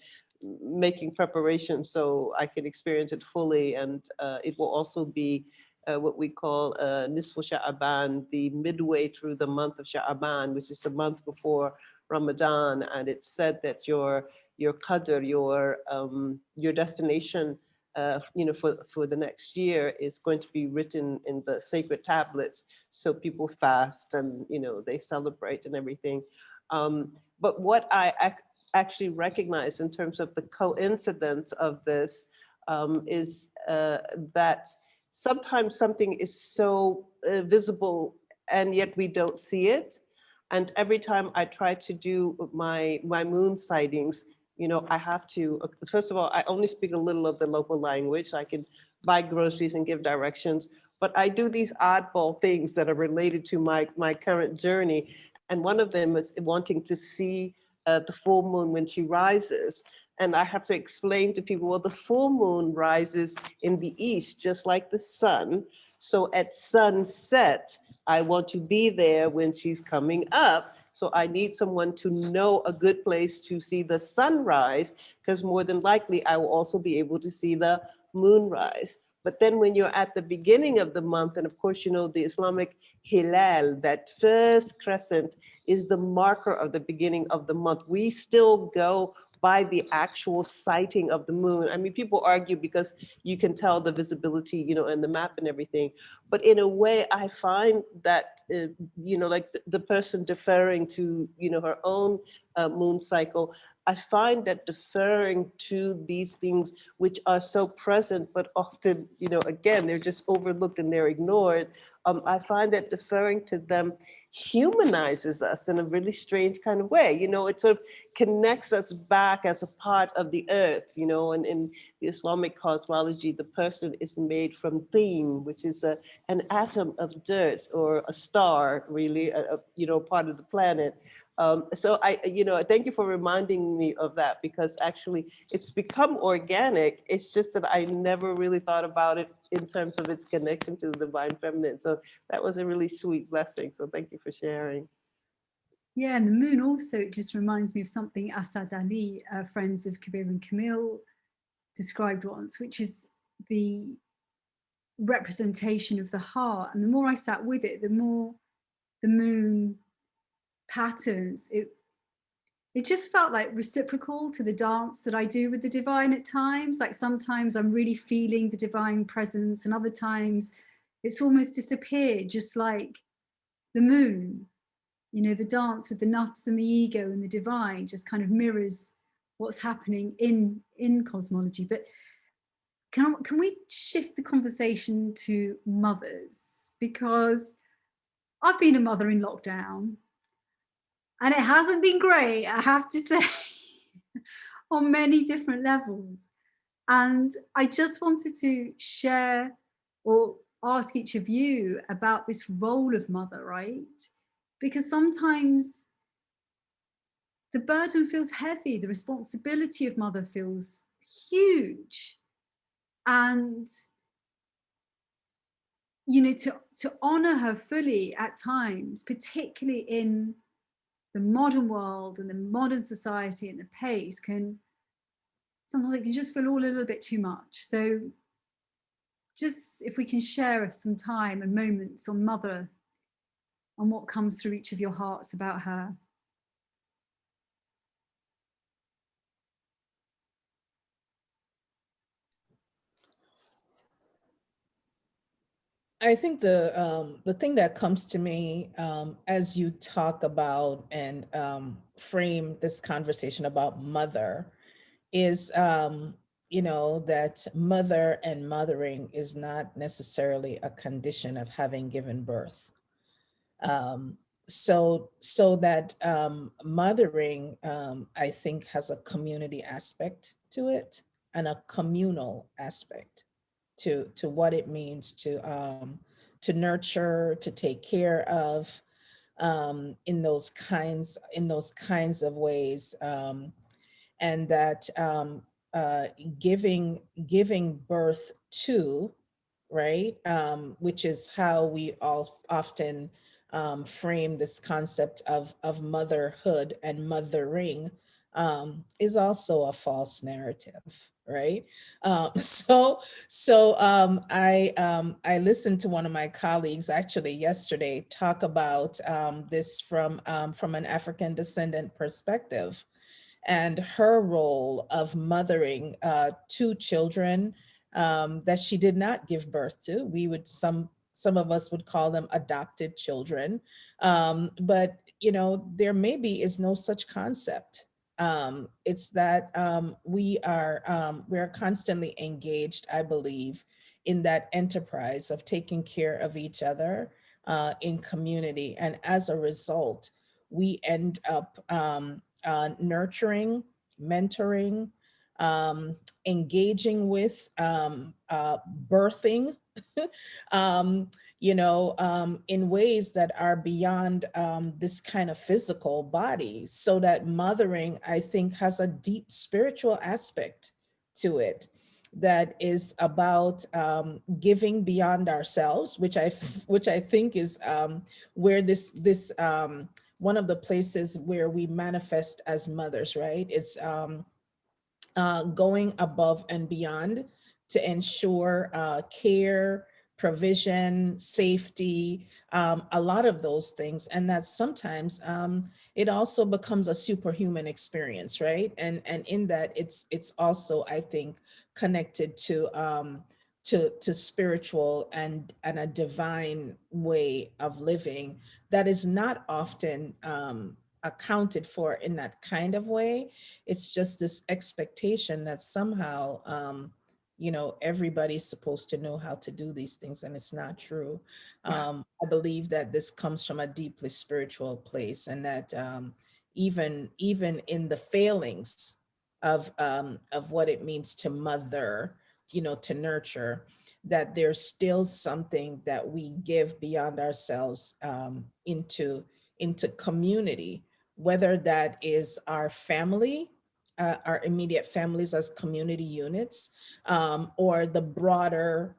making preparations so I can experience it fully. And it will also be what we call Nisfu Sha'aban, the midway through the month of Sha'aban, which is the month before Ramadan. And it's said that your qadr, your destination, for the next year is going to be written in the sacred tablets. So people fast and, they celebrate and everything. But what I actually recognize in terms of the coincidence of this is that sometimes something is so visible and yet we don't see it. And every time I try to do my moon sightings, I have to, first of all, I only speak a little of the local language. So I can buy groceries and give directions, but I do these oddball things that are related to my current journey. And one of them is wanting to see the full moon when she rises. And I have to explain to people, well, the full moon rises in the east, just like the sun. So at sunset, I want to be there when she's coming up. So I need someone to know a good place to see the sunrise, because more than likely I will also be able to see the moonrise. But then when you're at the beginning of the month, and of course, the Islamic hilal, that first crescent is the marker of the beginning of the month. We still go by the actual sighting of the moon. I mean, people argue because you can tell the visibility, and the map and everything. But in a way, I find that, like the person deferring to, her own moon cycle, I find that deferring to these things, which are so present, but often, again, they're just overlooked and they're ignored. I find that deferring to them humanizes us in a really strange kind of way. It sort of connects us back as a part of the earth, and in the Islamic cosmology, the person is made from tin, which is an atom of dirt or a star, really, part of the planet. So I thank you for reminding me of that, because actually it's become organic. It's just that I never really thought about it in terms of its connection to the divine feminine. So that was a really sweet blessing. So thank you for sharing. Yeah, and the moon also just reminds me of something Asad Ali, friends of Kabir and Camille, described once, which is the representation of the heart. And the more I sat with it, the more the moon patterns, it just felt like reciprocal to the dance that I do with the divine at times. Like sometimes I'm really feeling the divine presence, and other times it's almost disappeared, just like the moon. The dance with the nafs and the ego and the divine just kind of mirrors what's happening in cosmology. But can we shift the conversation to mothers? Because I've been a mother in lockdown, and it hasn't been great, I have to say, on many different levels. And I just wanted to share or ask each of you about this role of mother, right? Because sometimes the burden feels heavy, the responsibility of mother feels huge. And, to honor her fully at times, particularly in the modern world and the modern society and the pace, sometimes it can just feel all a little bit too much. So just if we can share some time and moments on Mother, on what comes through each of your hearts about her. I think the thing that comes to me as you talk about and frame this conversation about mother is, that mother and mothering is not necessarily a condition of having given birth. Um, so that mothering, I think, has a community aspect to it and a communal aspect to what it means to nurture, to take care of, in those kinds of ways, and that giving birth to, right, which is how we all often frame this concept of motherhood and mothering, is also a false narrative, right? I listened to one of my colleagues actually yesterday talk about this from an African descendant perspective, and her role of mothering two children that she did not give birth to. We would some of us would call them adopted children, but there maybe is no such concept. It's that we're constantly engaged, I believe, in that enterprise of taking care of each other in community, and as a result, we end up nurturing, mentoring, engaging with, birthing, in ways that are beyond this kind of physical body. So that mothering, I think, has a deep spiritual aspect to it that is about giving beyond ourselves, which I think is where this one of the places where we manifest as mothers, right? It's going above and beyond to ensure care, provision, safety, a lot of those things. And that sometimes it also becomes a superhuman experience, right? And in that it's also, I think, connected to spiritual and a divine way of living that is not often accounted for in that kind of way. It's just this expectation that somehow, everybody's supposed to know how to do these things, and it's not true. I believe that this comes from a deeply spiritual place, and that even in the failings of what it means to mother, to nurture, that there's still something that we give beyond ourselves into community, whether that is our family, our immediate families as community units, or the broader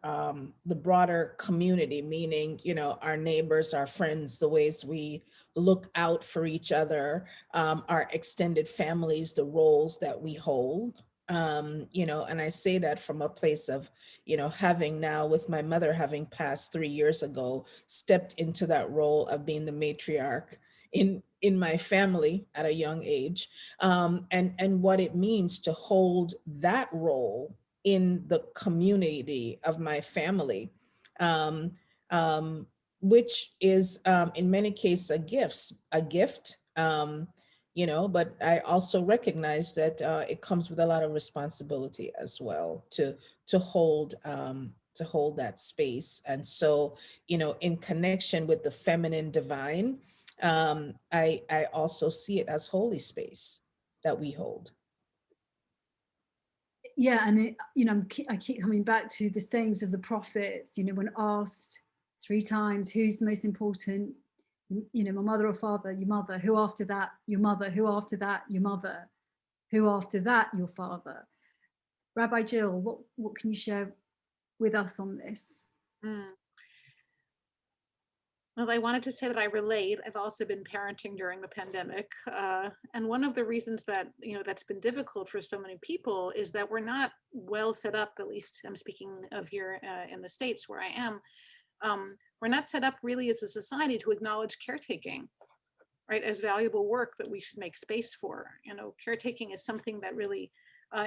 community, meaning our neighbors, our friends, the ways we look out for each other, our extended families, the roles that we hold. And I say that from a place of, having now, with my mother having passed 3 years ago, stepped into that role of being the matriarch in my family at a young age, and what it means to hold that role in the community of my family, um, um, which is in many cases a gift. But I also recognize that it comes with a lot of responsibility as well to hold that space. And so, in connection with the feminine divine, I also see it as holy space that we hold. Yeah, and I keep coming back to the sayings of the prophets. When asked 3 times, who's the most important? My mother or father? Your mother. Who after that? Your mother. Who after that? Your mother. Who after that? Your father. Rabbi Jill, what can you share with us on this? Well, I wanted to say that I relate. I've also been parenting during the pandemic. And one of the reasons that, that's been difficult for so many people is that we're not well set up, at least I'm speaking of here in the States where I am. We're not set up really as a society to acknowledge caretaking, right, as valuable work that we should make space for. Caretaking is something that really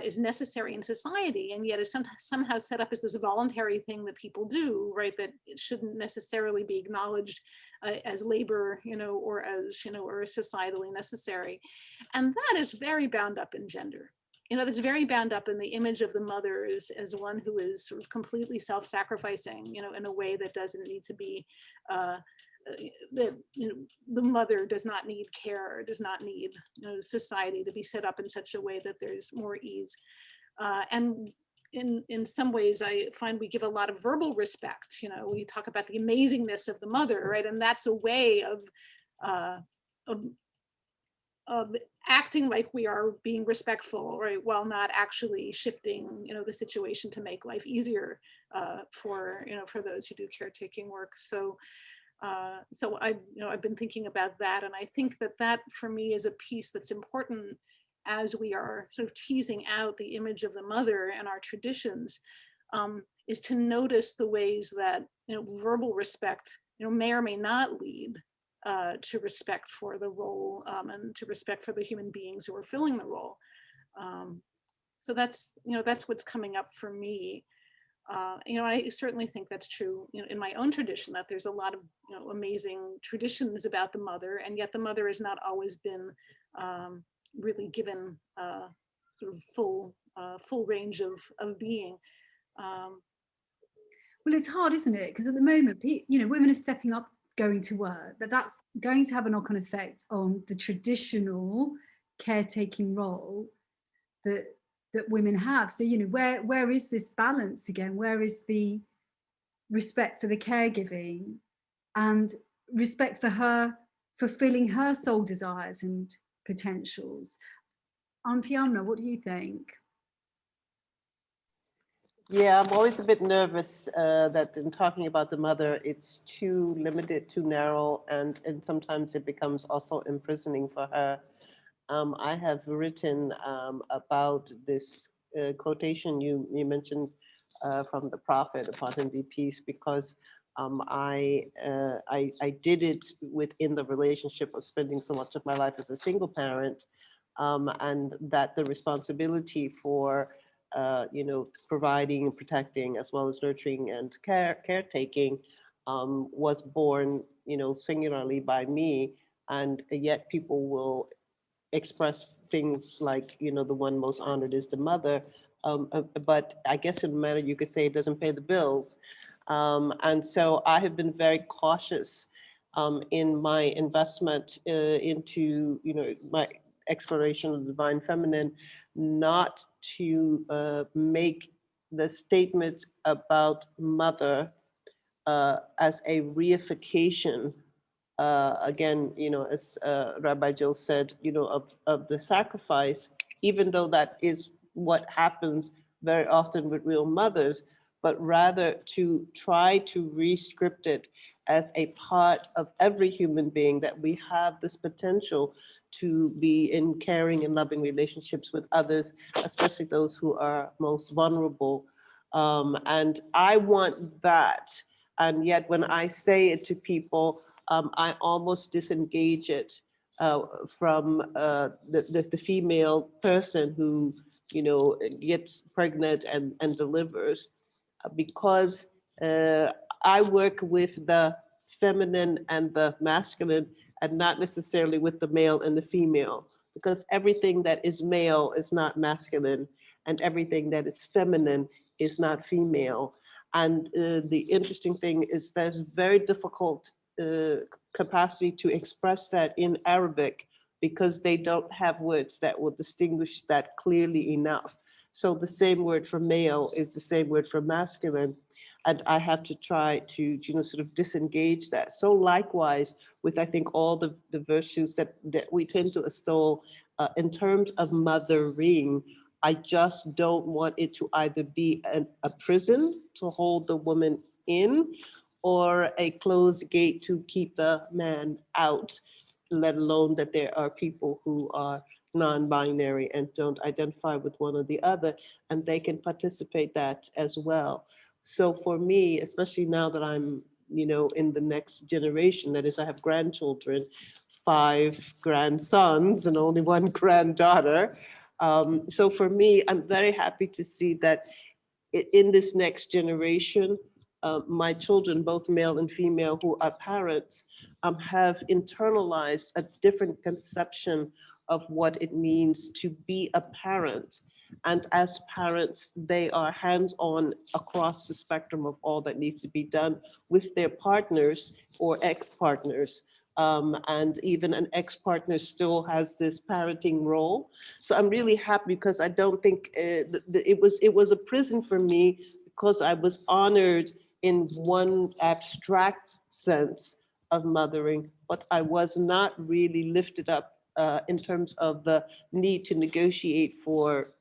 is necessary in society, and yet is somehow set up as this voluntary thing that people do, right? That it shouldn't necessarily be acknowledged as labor, or as, or as societally necessary. And that is very bound up in gender. That's very bound up in the image of the mother as one who is sort of completely self-sacrificing, in a way that doesn't need to be, that the mother does not need care, does not need society to be set up in such a way that there's more ease. And in some ways, I find we give a lot of verbal respect. We talk about the amazingness of the mother, right? And that's a way of acting like we are being respectful, right, while not actually shifting, the situation to make life easier for those who do caretaking work. So I've been thinking about that, and I think that for me is a piece that's important as we are sort of teasing out the image of the mother and our traditions, is to notice the ways that verbal respect may or may not lead to respect for the role, and to respect for the human beings who are filling the role. So that's what's coming up for me. I certainly think that's true, in my own tradition, that there's a lot of, amazing traditions about the mother, and yet the mother has not always been really given sort of full range of being. Well, it's hard, isn't it? Because at the moment, women are stepping up, going to work, but that's going to have a knock-on effect on the traditional caretaking role that women have. So, where is this balance again? Where is the respect for the caregiving and respect for her fulfilling her soul desires and potentials? Auntie Amina, what do you think? Yeah, I'm always a bit nervous that in talking about the mother, it's too limited, too narrow, and sometimes it becomes also imprisoning for her. I have written about this quotation you mentioned from the Prophet, upon him be peace, because I did it within the relationship of spending so much of my life as a single parent, and that the responsibility for providing and protecting, as well as nurturing and caretaking, was born, singularly by me, and yet people will express things like, the one most honored is the mother, but I guess in a manner you could say it doesn't pay the bills. And so I have been very cautious in my investment into, my exploration of the divine feminine, not to make the statement about mother as a reification, again, as Rabbi Jill said, of the sacrifice, even though that is what happens very often with real mothers, but rather to try to re-script it as a part of every human being, that we have this potential to be in caring and loving relationships with others, especially those who are most vulnerable. And I want that. And yet when I say it to people, I almost disengage it from the female person who, gets pregnant and delivers, because I work with the feminine and the masculine, and not necessarily with the male and the female, because everything that is male is not masculine, and everything that is feminine is not female. And the interesting thing is there's very difficult capacity to express that in Arabic, because they don't have words that will distinguish that clearly enough. So the same word for male is the same word for masculine. And I have to try to, sort of disengage that. So likewise with, I think, all the virtues that we tend to extol in terms of mothering, I just don't want it to either be a prison to hold the woman in, or a closed gate to keep the man out, let alone that there are people who are non-binary and don't identify with one or the other, and they can participate that as well. So for me, especially now that I'm, in the next generation, that is, I have grandchildren, 5 grandsons and only 1 granddaughter. So for me, I'm very happy to see that in this next generation, my children, both male and female, who are parents, have internalized a different conception of what it means to be a parent. And as parents, they are hands-on across the spectrum of all that needs to be done with their partners or ex-partners. And even an ex-partner still has this parenting role. So I'm really happy because I don't think it was a prison for me, because I was honored in one abstract sense of mothering, but I was not really lifted up in terms of the need to negotiate for,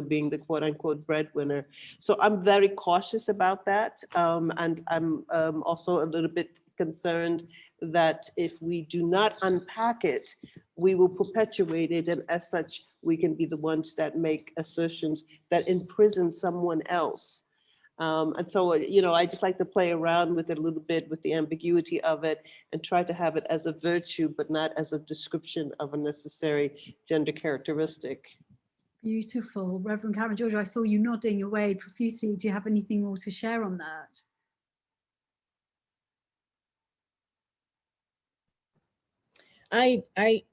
being the quote unquote breadwinner. So I'm very cautious about that. And I'm also a little bit concerned that if we do not unpack it, we will perpetuate it. And as such, we can be the ones that make assertions that imprison someone else. And so, I just like to play around with it a little bit, with the ambiguity of it, and try to have it as a virtue, but not as a description of a necessary gender characteristic. Beautiful. Reverend Karen-Georgia, I saw you nodding away profusely. Do you have anything more to share on that? I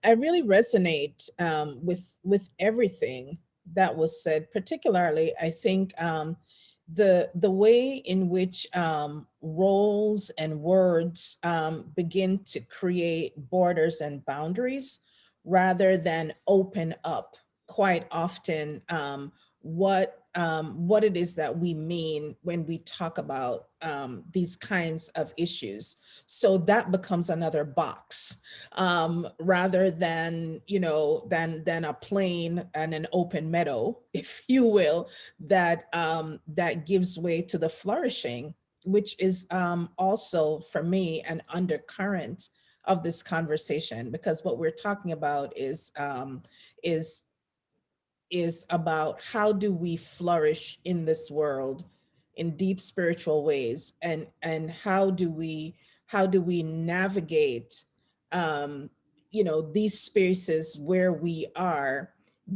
really resonate with everything that was said. Particularly, I think the way in which roles and words begin to create borders and boundaries rather than open up quite often what it is that we mean when we talk about these kinds of issues. So that becomes another box rather than, than a plain and an open meadow, if you will, that that gives way to the flourishing, which is also for me an undercurrent of this conversation, because what we're talking about is about how do we flourish in this world in deep spiritual ways, and how do we navigate these spaces where we are,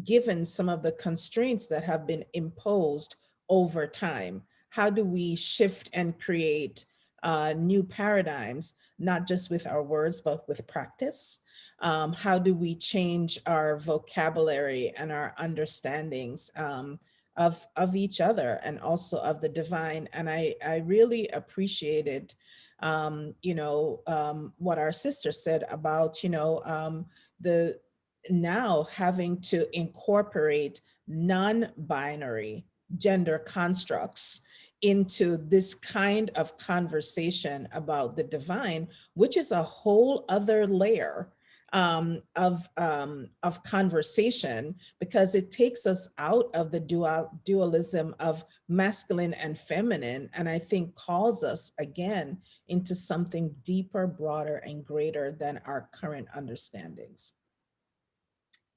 given some of the constraints that have been imposed over time. How do we shift and create new paradigms, not just with our words, but with practice? How do we change our vocabulary and our understandings of each other, and also of the divine? And I really appreciated, what our sister said about, the now having to incorporate non-binary gender constructs into this kind of conversation about the divine, which is a whole other layer of conversation, because it takes us out of the dualism of masculine and feminine, and I think calls us again into something deeper, broader, and greater than our current understandings.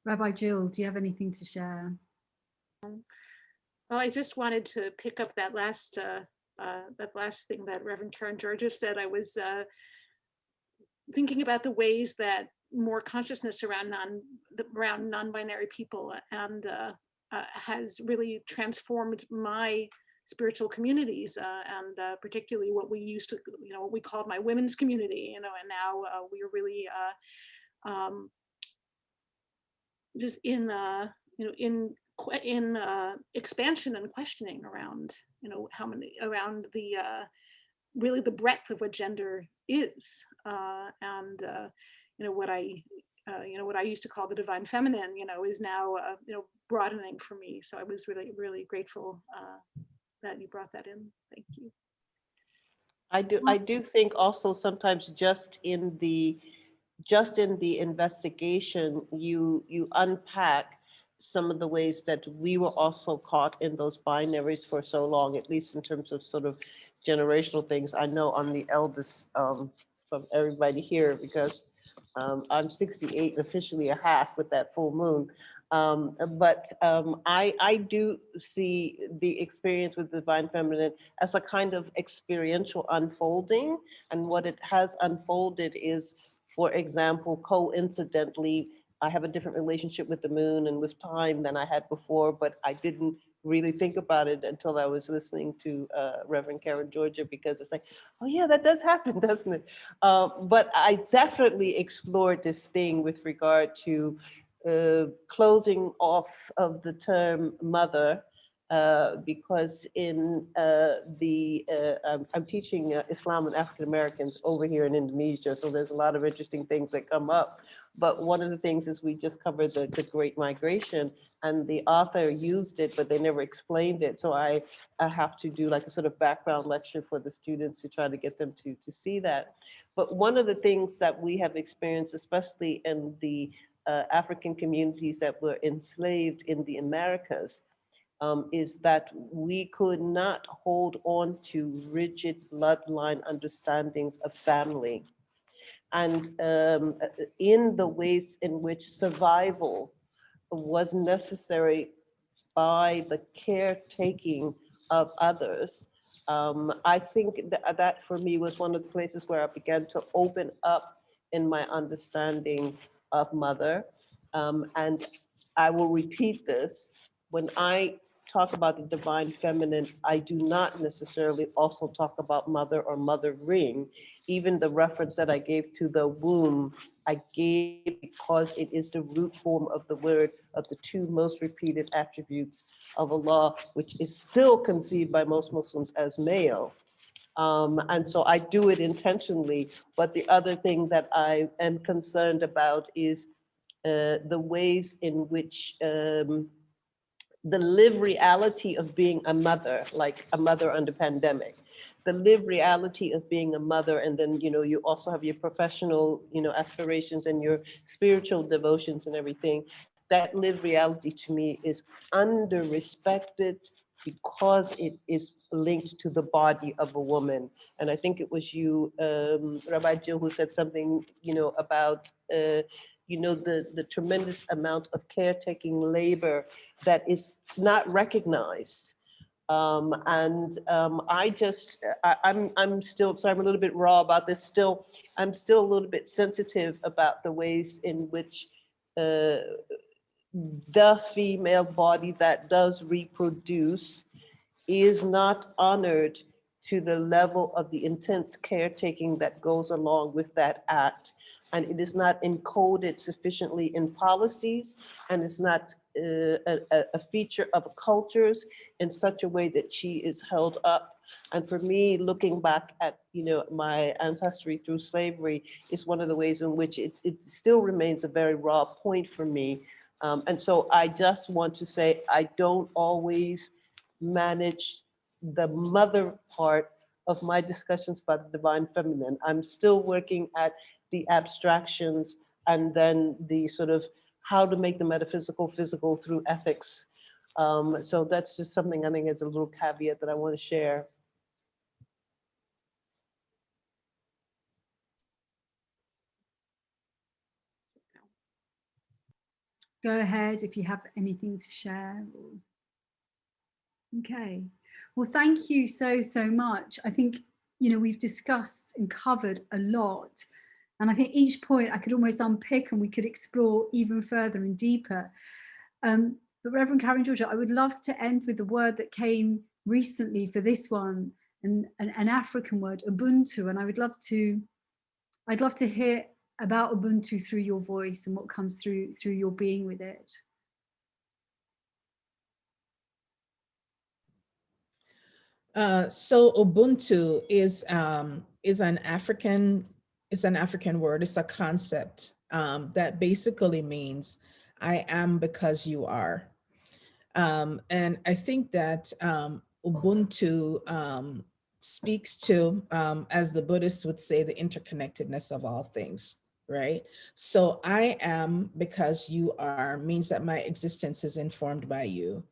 Rabbi Jill, do you have anything to share? Well, I just wanted to pick up that last thing that Reverend Karen-Georgia said. I was thinking about the ways that more consciousness around non-binary people and has really transformed my spiritual communities, and particularly what we used to, what we called my women's community, and now we are really just in expansion and questioning around, around the really the breadth of what gender is, and what I used to call the divine feminine, is now broadening for me. So I was really, really grateful that you brought that in. Thank you. I do think also sometimes just in the investigation, you unpack some of the ways that we were also caught in those binaries for so long, at least in terms of sort of generational things. I know I'm the eldest from everybody here because I'm 68, officially a half with that full moon. I do see the experience with divine feminine as a kind of experiential unfolding. And what it has unfolded is, for example, coincidentally, I have a different relationship with the moon and with time than I had before, but I didn't really think about it until I was listening to Reverend Karen-Georgia, because it's like, oh yeah, that does happen, doesn't it? But I definitely explored this thing with regard to closing off of the term mother, because in I'm teaching Islam and African Americans over here in Indonesia, so there's a lot of interesting things that come up. But one of the things is we just covered the Great Migration, and the author used it, but they never explained it. So I have to do like a sort of background lecture for the students to try to get them to see that. But one of the things that we have experienced, especially in the African communities that were enslaved in the Americas, is that we could not hold on to rigid bloodline understandings of family. And in the ways in which survival was necessary by the caretaking of others, I think that for me was one of the places where I began to open up in my understanding of mother. And I will repeat this, when I talk about the divine feminine, I do not necessarily also talk about mother or mothering. Even the reference that I gave to the womb, I gave because it is the root form of the word of the two most repeated attributes of Allah, which is still conceived by most Muslims as male. And so I do it intentionally. But the other thing that I am concerned about is the ways in which the lived reality of being a mother, like a mother under pandemic, the lived reality of being a mother, and then, you know, you also have your professional, you know, aspirations and your spiritual devotions and everything. That lived reality to me is under-respected because it is linked to the body of a woman. And I think it was you, Rabbi Jill, who said something, you know, about, you know, the tremendous amount of caretaking labor that is not recognized. I'm still, so I'm a little bit raw about this still. I'm still a little bit sensitive about the ways in which the female body that does reproduce is not honored to the level of the intense caretaking that goes along with that act. And it is not encoded sufficiently in policies, and it's not a feature of cultures in such a way that she is held up. And for me, looking back at, you know, my ancestry through slavery is one of the ways in which it still remains a very raw point for me. And so I just want to say, I don't always manage the mother part of my discussions about the divine feminine. I'm still working at the abstractions and then the sort of how to make the metaphysical physical through ethics. So that's just something I think is a little caveat that I want to share. Go ahead if you have anything to share. Okay. Well, thank you so much. I think, you know, we've discussed and covered a lot. And I think each point I could almost unpick and we could explore even further and deeper. But Reverend Karen-Georgia, I would love to end with the word that came recently for this one, an African word, Ubuntu. And I'd love to hear about Ubuntu through your voice and what comes through your being with it. So Ubuntu is an African word. It's a concept that basically means I am because you are. And I think that Ubuntu speaks to, as the Buddhists would say, the interconnectedness of all things, right? So I am because you are means that my existence is informed by you,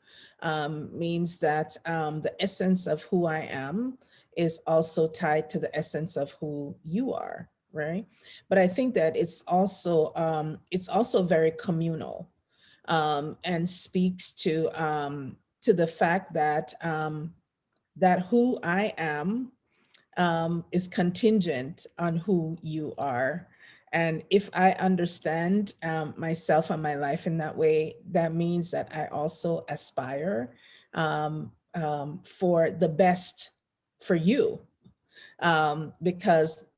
means that the essence of who I am is also tied to the essence of who you are, right? But I think that it's also very communal, and speaks to the fact that that who I am is contingent on who you are. And if I understand myself and my life in that way, that means that I also aspire for the best for you, because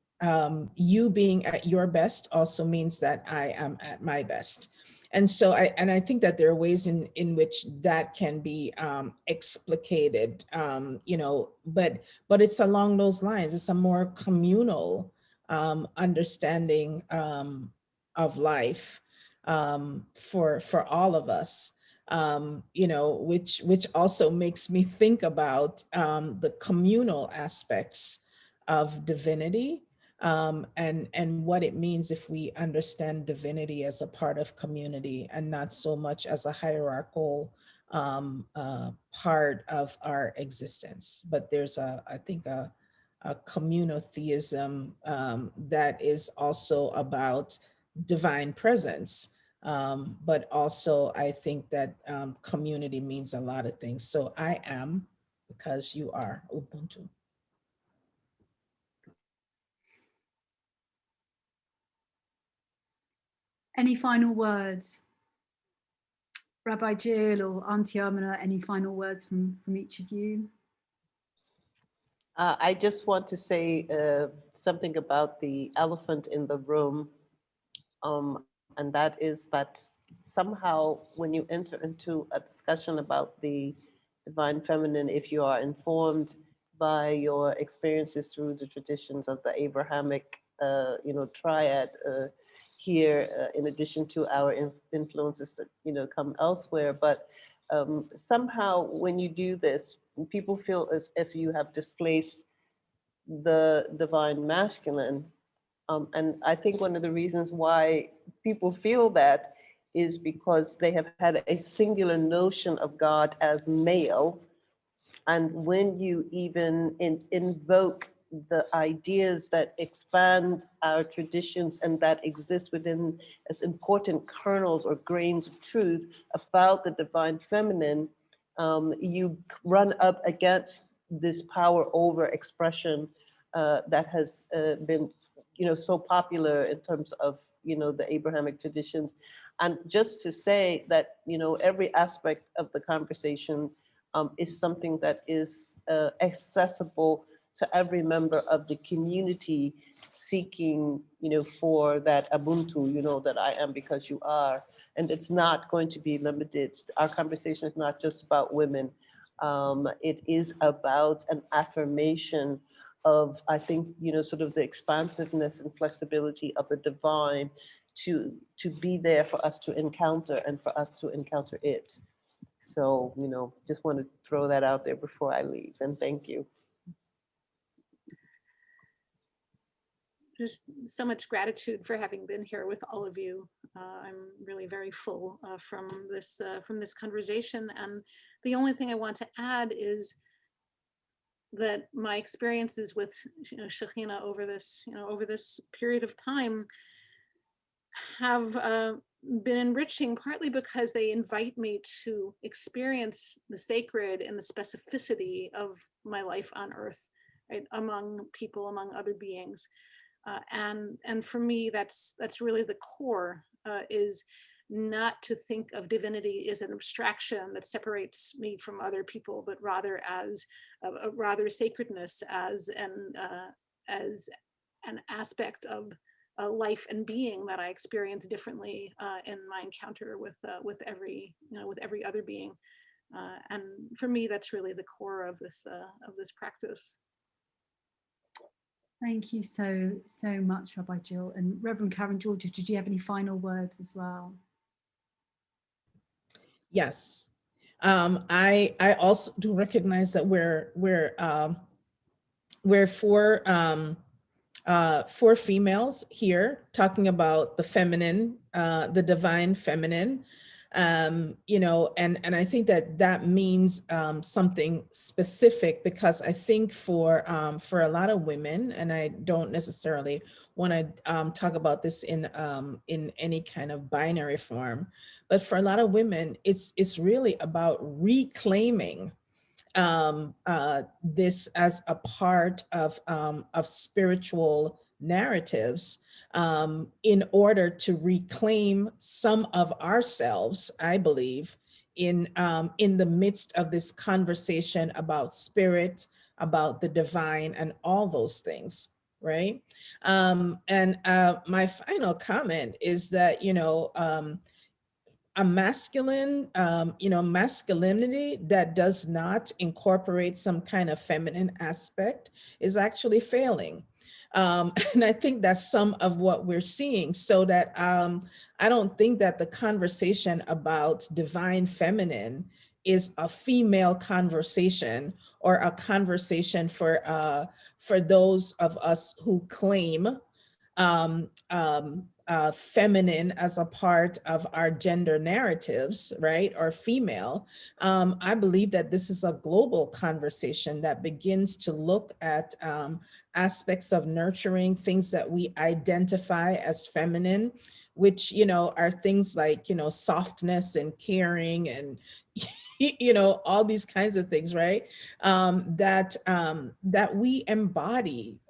you being at your best also means that I am at my best. And so I think that there are ways in which that can be explicated, but it's along those lines. It's a more communal understanding of life for all of us. Which also makes me think about the communal aspects of divinity, and what it means if we understand divinity as a part of community and not so much as a hierarchical part of our existence. But there's I think a communal theism that is also about divine presence. But also I think that community means a lot of things. So I am because you are Ubuntu. Any final words? Rabbi Jill or Auntie Amina, any final words from each of you? I just want to say something about the elephant in the room, and that is that somehow when you enter into a discussion about the divine feminine, if you are informed by your experiences through the traditions of the Abrahamic, triad here, in addition to our influences that come elsewhere, but somehow when you do this, people feel as if you have displaced the divine masculine. And I think one of the reasons why people feel that is because they have had a singular notion of God as male. And when you even invoke the ideas that expand our traditions and that exist within as important kernels or grains of truth about the divine feminine, you run up against this power over expression that has been so popular in terms of the Abrahamic traditions. And just to say that every aspect of the conversation is something that is accessible to every member of the community seeking for that Ubuntu, that I am because you are. And it's not going to be limited. Our conversation is not just about women. It is about an affirmation of, I think, sort of the expansiveness and flexibility of the divine to be there for us to encounter and for us to encounter it. So, just want to throw that out there before I leave, and thank you. There's so much gratitude for having been here with all of you. I'm really very full from this conversation. And the only thing I want to add is that my experiences with Shekhinah over this period of time have been enriching, partly because they invite me to experience the sacred and the specificity of my life on earth, right, among people, among other beings. And for me, that's really the core, is not to think of divinity as an abstraction that separates me from other people, but rather as a rather sacredness, as an aspect of life and being that I experience differently in my encounter with every other being. And for me, that's really the core of this practice. Thank you so much, Rabbi Jill. And Reverend Karen-Georgia, did you have any final words as well? Yes, I also do recognize that we're four females here talking about the feminine, the divine feminine, You know, and I think that that means something specific, because I think for a lot of women, and I don't necessarily want to talk about this in any kind of binary form, but for a lot of women, it's really about reclaiming this as a part of spiritual narratives, in order to reclaim some of ourselves, I believe, in the midst of this conversation about spirit, about the divine, and all those things, right? And my final comment is that, you know, a masculine, you know, masculinity that does not incorporate some kind of feminine aspect is actually failing. And I think that's some of what we're seeing. So that I don't think that the conversation about divine feminine is a female conversation, or a conversation for those of us who claim feminine as a part of our gender narratives, right, or female. I believe that this is a global conversation that begins to look at aspects of nurturing, things that we identify as feminine, which, you know, are things like, you know, softness and caring and you know, all these kinds of things, right? That we embody,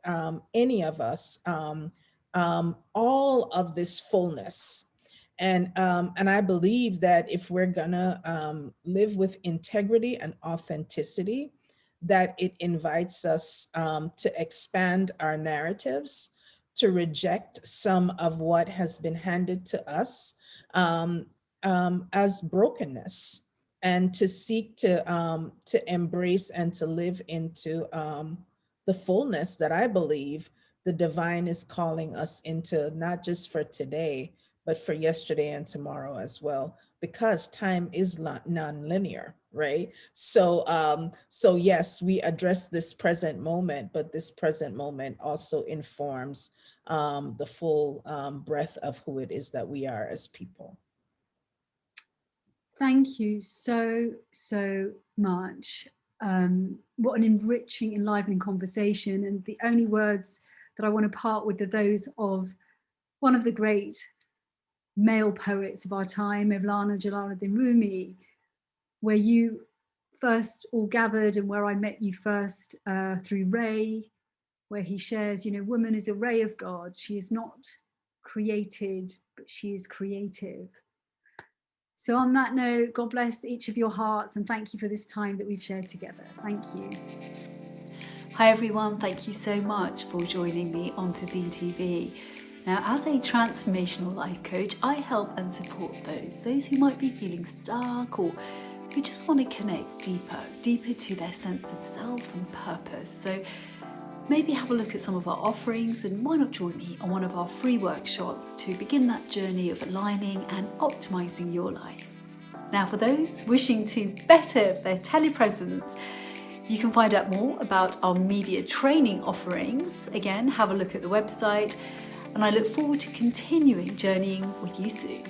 any of us, all of this fullness. And I believe that if we're gonna live with integrity and authenticity, that it invites us to expand our narratives, to reject some of what has been handed to us as brokenness, and to seek to embrace and to live into the fullness that I believe the divine is calling us into, not just for today, but for yesterday and tomorrow as well, because time is non-linear, right? So yes, we address this present moment, but this present moment also informs the full breadth of who it is that we are as people. Thank you so much. What an enriching, enlivening conversation. And the only words that I want to part with are those of one of the great male poets of our time, Mevlana Jalaluddin Rumi, where you first all gathered and where I met you first through Ray, where he shares, you know, woman is a ray of God. She is not created, but she is creative. So on that note, God bless each of your hearts, and thank you for this time that we've shared together. Thank you. Hi everyone, thank you so much for joining me on Tazeen TV. Now, as a transformational life coach, I help and support those who might be feeling stuck, or who just want to connect deeper to their sense of self and purpose. So maybe have a look at some of our offerings, and why not join me on one of our free workshops to begin that journey of aligning and optimizing your life. Now, for those wishing to better their telepresence, you can find out more about our media training offerings. Again, have a look at the website, and I look forward to continuing journeying with you soon.